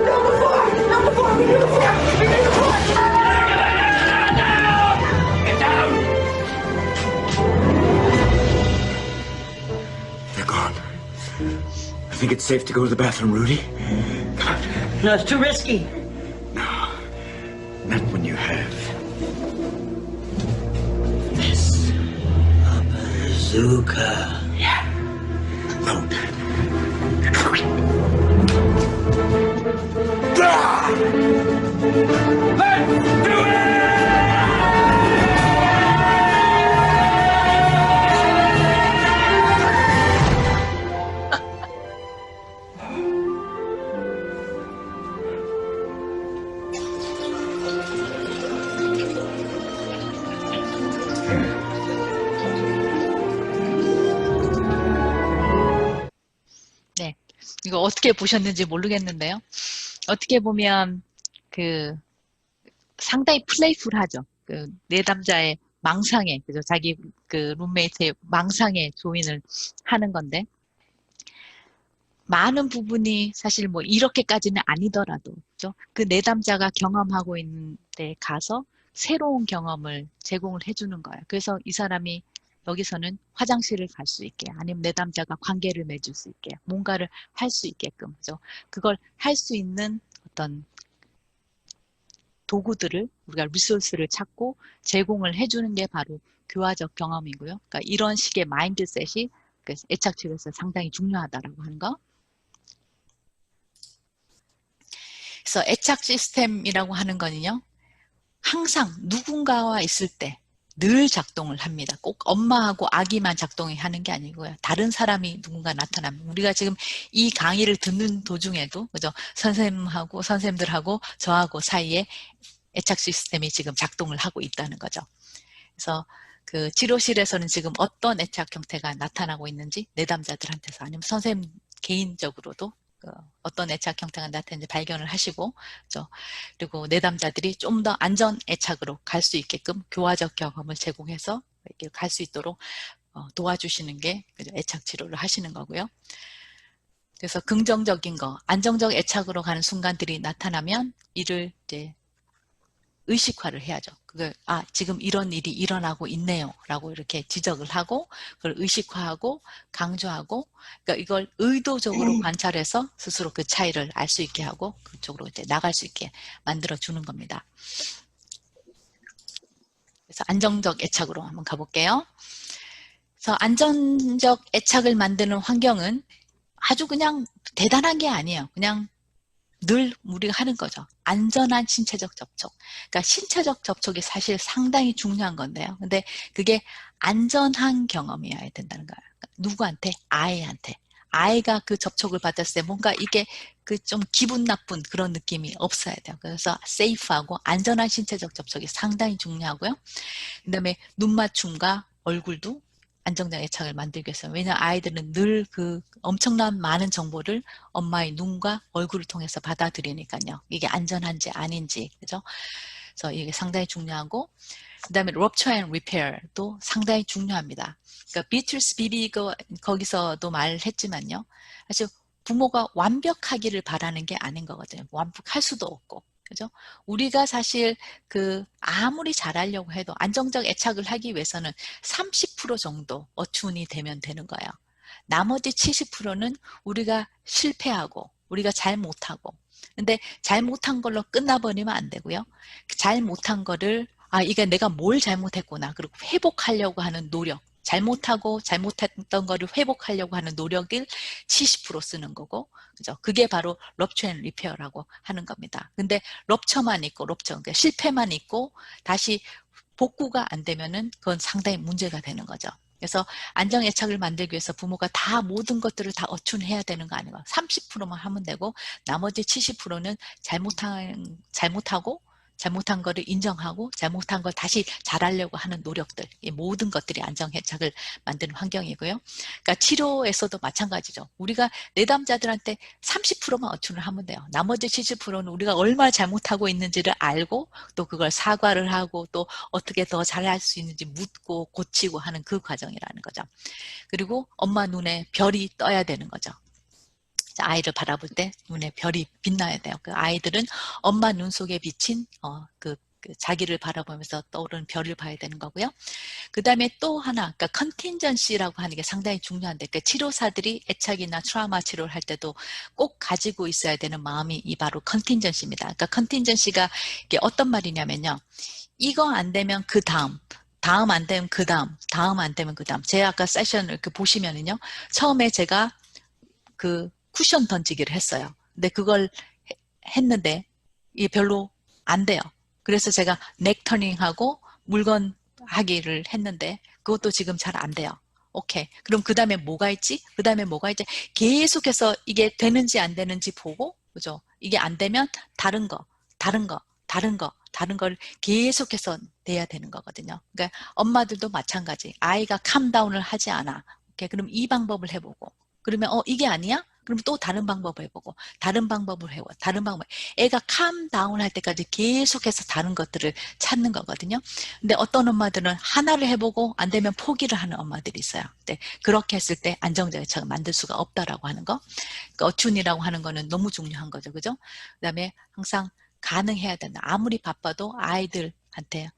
Number four! Number four! We need the four! We need the four! Get down! They're gone. I think it's safe to go to the bathroom, Rudy. Come on. No, it's too risky. No, not when you have This. A bazooka. Yeah. Load. Let's do 네, 이거 어떻게 보셨는지 모르겠는데요. 어떻게 보면 그 상당히 플레이풀하죠. 그 내담자의 망상에, 그죠? 자기 그 룸메이트의 망상에 조인을 하는 건데 많은 부분이 사실 뭐 이렇게까지는 아니더라도, 그죠? 그 내담자가 경험하고 있는 데 가서 새로운 경험을 제공을 해주는 거예요. 그래서 이 사람이 여기서는 화장실을 갈 수 있게, 아니면 내담자가 관계를 맺을 수 있게, 뭔가를 할 수 있게끔, 그죠? 그걸 할 수 있는 어떤 도구들을, 우리가 리소스를 찾고 제공을 해주는 게 바로 교화적 경험이고요. 그러니까 이런 식의 마인드셋이 그 애착 치료에서 상당히 중요하다라고 하는 거. 그래서 애착 시스템이라고 하는 거는요, 항상 누군가와 있을 때 늘 작동을 합니다. 꼭 엄마하고 아기만 작동이 하는 게 아니고요. 다른 사람이 누군가 나타나면, 우리가 지금 이 강의를 듣는 도중에도, 그죠? 선생님들하고 저하고 사이에 애착 시스템이 지금 작동을 하고 있다는 거죠. 그래서 그 치료실에서는 지금 어떤 애착 형태가 나타나고 있는지 내담자들한테서, 아니면 선생님 개인적으로도 어떤 애착 형태가 나타나는지 발견을 하시고, 그죠? 그리고 내담자들이 좀 더 안전 애착으로 갈 수 있게끔 교화적 경험을 제공해서 이렇게 갈 수 있도록 도와주시는 게 애착 치료를 하시는 거고요. 그래서 긍정적인 거, 안정적 애착으로 가는 순간들이 나타나면 이를 이제 의식화를 해야죠. 그걸 지금 이런 일이 일어나고 있네요 라고 이렇게 지적을 하고 그걸 의식화하고 강조하고, 그러니까 이걸 의도적으로 관찰해서 스스로 그 차이를 알 수 있게 하고 그쪽으로 이제 나갈 수 있게 만들어 주는 겁니다. 그래서 안정적 애착으로 한번 가볼게요. 그래서 안전적 애착을 만드는 환경은 아주 그냥 대단한 게 아니에요. 그냥 늘 우리가 하는 거죠. 안전한 신체적 접촉. 그러니까 신체적 접촉이 사실 상당히 중요한 건데요. 근데 그게 안전한 경험이어야 된다는 거예요. 그러니까 누구한테? 아이한테. 아이가 그 접촉을 받았을 때 뭔가 이게 그 좀 기분 나쁜 그런 느낌이 없어야 돼요. 그래서 세이프하고 안전한 신체적 접촉이 상당히 중요하고요. 그 다음에 눈 맞춤과 얼굴도 안정적 애착을 만들기 위해서. 왜냐하면 아이들은 늘 그 엄청난 많은 정보를 엄마의 눈과 얼굴을 통해서 받아들이니까요. 이게 안전한지 아닌지, 그죠? 그래서 이게 상당히 중요하고, 그 다음에 rupture and repair도 상당히 중요합니다. 그러니까 비틀스 비비 거기서도 말했지만요. 사실 부모가 완벽하기를 바라는 게 아닌 거거든요. 완벽할 수도 없고. 그죠? 우리가 사실 아무리 잘하려고 해도 안정적 애착을 하기 위해서는 30% 정도 어춘이 되면 되는 거예요. 나머지 70%는 우리가 실패하고 우리가 잘 못하고, 근데 잘 못한 걸로 끝나버리면 안 되고요. 잘 못한 거를 이게 내가 뭘 잘못했구나, 그리고 회복하려고 하는 노력, 잘못하고 잘못했던 거를 회복하려고 하는 노력을 70% 쓰는 거고, 그죠? 그게 바로 럽처 앤 리페어라고 하는 겁니다. 근데 럽처만 있고, 그러니까 실패만 있고 다시 복구가 안 되면은 그건 상당히 문제가 되는 거죠. 그래서 안정 애착을 만들기 위해서 부모가 다 모든 것들을 다 어춘해야 되는 거 아니에요. 30%만 하면 되고 나머지 70%는 잘못하고 잘못한 거를 인정하고 잘못한 걸 다시 잘하려고 하는 노력들, 이 모든 것들이 안정애착을 만드는 환경이고요. 그러니까 치료에서도 마찬가지죠. 우리가 내담자들한테 30%만 어춘을 하면 돼요. 나머지 70%는 우리가 얼마나 잘못하고 있는지를 알고 또 그걸 사과를 하고 또 어떻게 더 잘할 수 있는지 묻고 고치고 하는 그 과정이라는 거죠. 그리고 엄마 눈에 별이 떠야 되는 거죠. 아이를 바라볼 때 눈에 별이 빛나야 돼요. 그 아이들은 엄마 눈 속에 비친 자기를 바라보면서 떠오르는 별을 봐야 되는 거고요. 그 다음에 또 하나, 그러니까 컨틴전시라고 하는 게 상당히 중요한데, 그러니까 치료사들이 애착이나 트라우마 치료를 할 때도 꼭 가지고 있어야 되는 마음이 이 바로 컨틴전시입니다. 그러니까 컨틴전시가 이게 어떤 말이냐면요. 이거 안 되면 그 다음 안 되면 그 다음 안 되면 그 다음. 제가 아까 세션을 이렇게 보시면은요. 처음에 제가 쿠션 던지기를 했어요. 근데 그걸 했는데 이게 별로 안 돼요. 그래서 제가 넥 터닝하고 물건 하기를 했는데 그것도 지금 잘 안 돼요. 오케이. 그럼 그 다음에 뭐가 있지? 그 다음에 뭐가 있지? 계속해서 이게 되는지 안 되는지 보고, 그죠? 이게 안 되면 다른 걸 계속해서 내야 되는 거거든요. 그러니까 엄마들도 마찬가지. 아이가 캄다운을 하지 않아. 오케이. 그럼 이 방법을 해보고. 그러면 이게 아니야? 그럼 또 다른 방법을 해보고 다른 방법을 해보고 다른 방법. 애가 캄다운 할 때까지 계속해서 다른 것들을 찾는 거거든요. 근데 어떤 엄마들은 하나를 해보고 안 되면 포기를 하는 엄마들이 있어요. 근데 그렇게 했을 때 안정적 애착을 만들 수가 없다라고 하는 거. 그러니까 어춘이라고 하는 거는 너무 중요한 거죠. 그죠? 그다음에 항상 가능해야 된다. 아무리 바빠도 아이들한테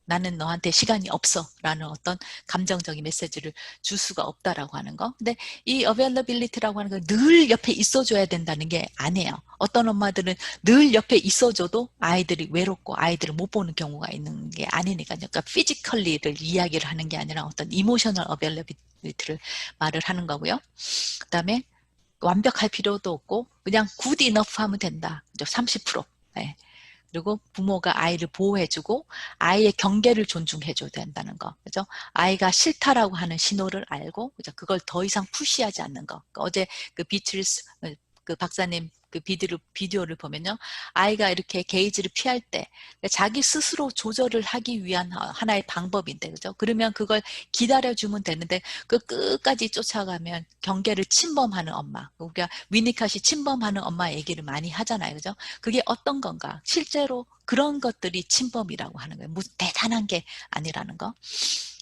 나는 너한테 시간이 없어 라는 어떤 감정적인 메시지를 줄 수가 없다라고 하는 거. 근데 이 availability라고 하는 건 늘 옆에 있어줘야 된다는 게 아니에요. 어떤 엄마들은 늘 옆에 있어줘도 아이들이 외롭고 아이들을 못 보는 경우가 있는 게 아니니까요. 그러니까 physically를 이야기를 하는 게 아니라 어떤 emotional availability를 말을 하는 거고요. 그 다음에 완벽할 필요도 없고 그냥 good enough 하면 된다. 30%. 네. 그리고 부모가 아이를 보호해주고 아이의 경계를 존중해줘야 된다는 거, 그죠? 아이가 싫다라고 하는 신호를 알고, 그죠? 그걸 더 이상 푸시하지 않는 거. 어제 비틀스 박사님 그 비디오를 보면요. 아이가 이렇게 게이지를 피할 때 자기 스스로 조절을 하기 위한 하나의 방법인데, 그죠? 그러면 그걸 기다려주면 되는데 그 끝까지 쫓아가면 경계를 침범하는 엄마. 우리가 위니컷이 침범하는 엄마 얘기를 많이 하잖아요. 그죠? 그게 어떤 건가? 실제로 그런 것들이 침범이라고 하는 거예요. 무슨 대단한 게 아니라는 거.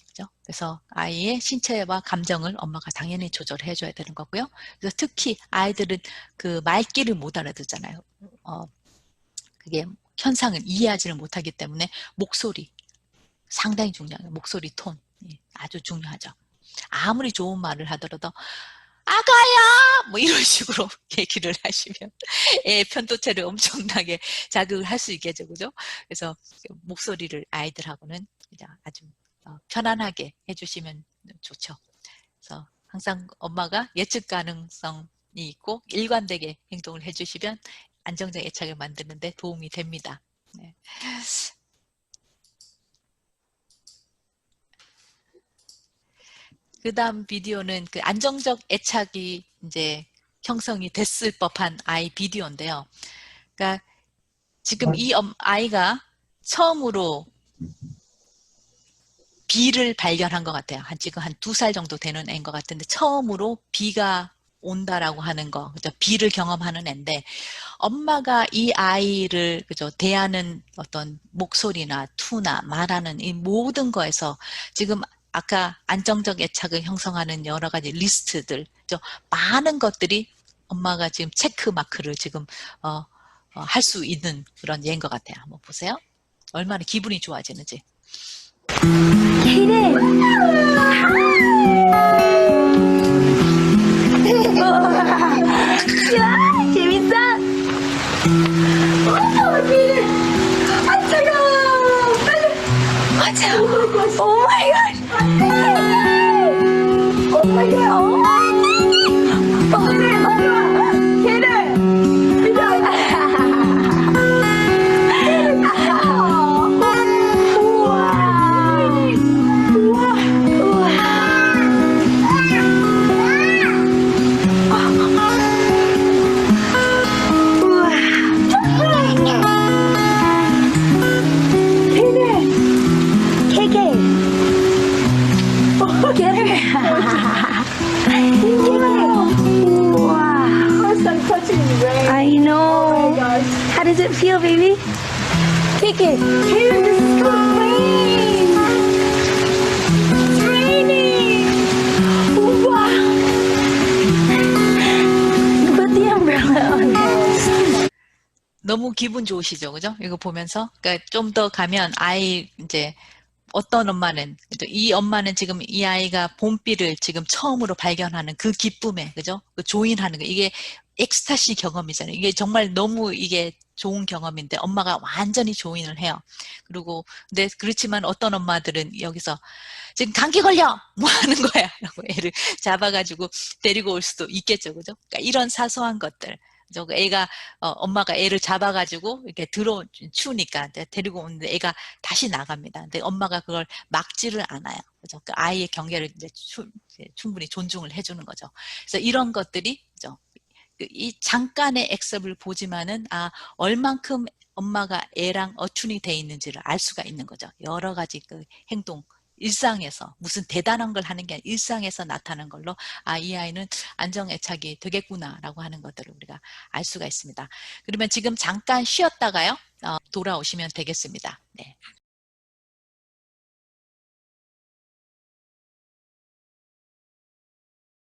그죠? 그래서 아이의 신체와 감정을 엄마가 당연히 조절해 줘야 되는 거고요. 그래서 특히 아이들은 그 말귀를 못 알아듣잖아요. 그게 현상을 이해하지를 못하기 때문에 목소리 상당히 중요해요. 목소리 톤 아주 중요하죠. 아무리 좋은 말을 하더라도 아가야 뭐 이런 식으로 얘기를 하시면 애 편도체를 엄청나게 자극을 할 수 있겠죠. 그죠? 그래서 목소리를 아이들하고는 아주 편안하게 해주시면 좋죠. 그래서 항상 엄마가 예측 가능성이 있고 일관되게 행동을 해주시면 안정적 애착을 만드는 데 도움이 됩니다. 네. 그 다음 비디오는 그 안정적 애착이 이제 형성이 됐을 법한 아이 비디오인데요. 그러니까 지금 이 아이가 처음으로 비를 발견한 것 같아요. 지금 한 2살 정도 되는 애인 것 같은데 처음으로 비가 온다라고 하는 거, 그죠? 비를 경험하는 애인데 엄마가 이 아이를 그죠? 대하는 어떤 목소리나 투나 말하는 이 모든 거에서 지금 아까 안정적 애착을 형성하는 여러 가지 리스트들, 그죠? 많은 것들이 엄마가 지금 체크 마크를 지금 할 수 있는 그런 예인 것 같아요. 한번 보세요. 얼마나 기분이 좋아지는지. 재밌어? 아, 차가워! 아, 차가워! 오 마이 갓! 오 마이 갓! I know. Oh my gosh. How does it feel, baby? Kick it. Here, this is called rain. It's raining. Wow. Put the umbrella on it. 너무 기분 좋으시죠, 그죠? 이거 보면서. 그러니까 좀 더 가면 아이 이제 어떤 엄마는, 이 엄마는 지금 이 아이가 봄비를 지금 처음으로 발견하는 그 기쁨에, 그죠? 그 조인하는 거. 이게 엑스타시 경험이잖아요. 이게 정말 너무 이게 좋은 경험인데 엄마가 완전히 조인을 해요. 그리고 근데 그렇지만 어떤 엄마들은 여기서 지금 감기 걸려! 뭐 하는 거야? 라고 애를 잡아가지고 데리고 올 수도 있겠죠. 그죠? 그러니까 이런 사소한 것들. 애가 엄마가 애를 잡아가지고 이렇게 추우니까 데리고 오는데 애가 다시 나갑니다. 근데 엄마가 그걸 막지를 않아요. 그죠? 그 아이의 경계를 이제 충분히 존중을 해주는 거죠. 그래서 이런 것들이 그죠? 이 잠깐의 액습을 보지만은 얼만큼 엄마가 애랑 어춘이 돼 있는지를 알 수가 있는 거죠. 여러 가지 그 행동. 일상에서 무슨 대단한 걸 하는 게 아니라 일상에서 나타나는 걸로 이 아이는 안정애착이 되겠구나라고 하는 것들을 우리가 알 수가 있습니다. 그러면 지금 잠깐 쉬었다가요 돌아오시면 되겠습니다. 네.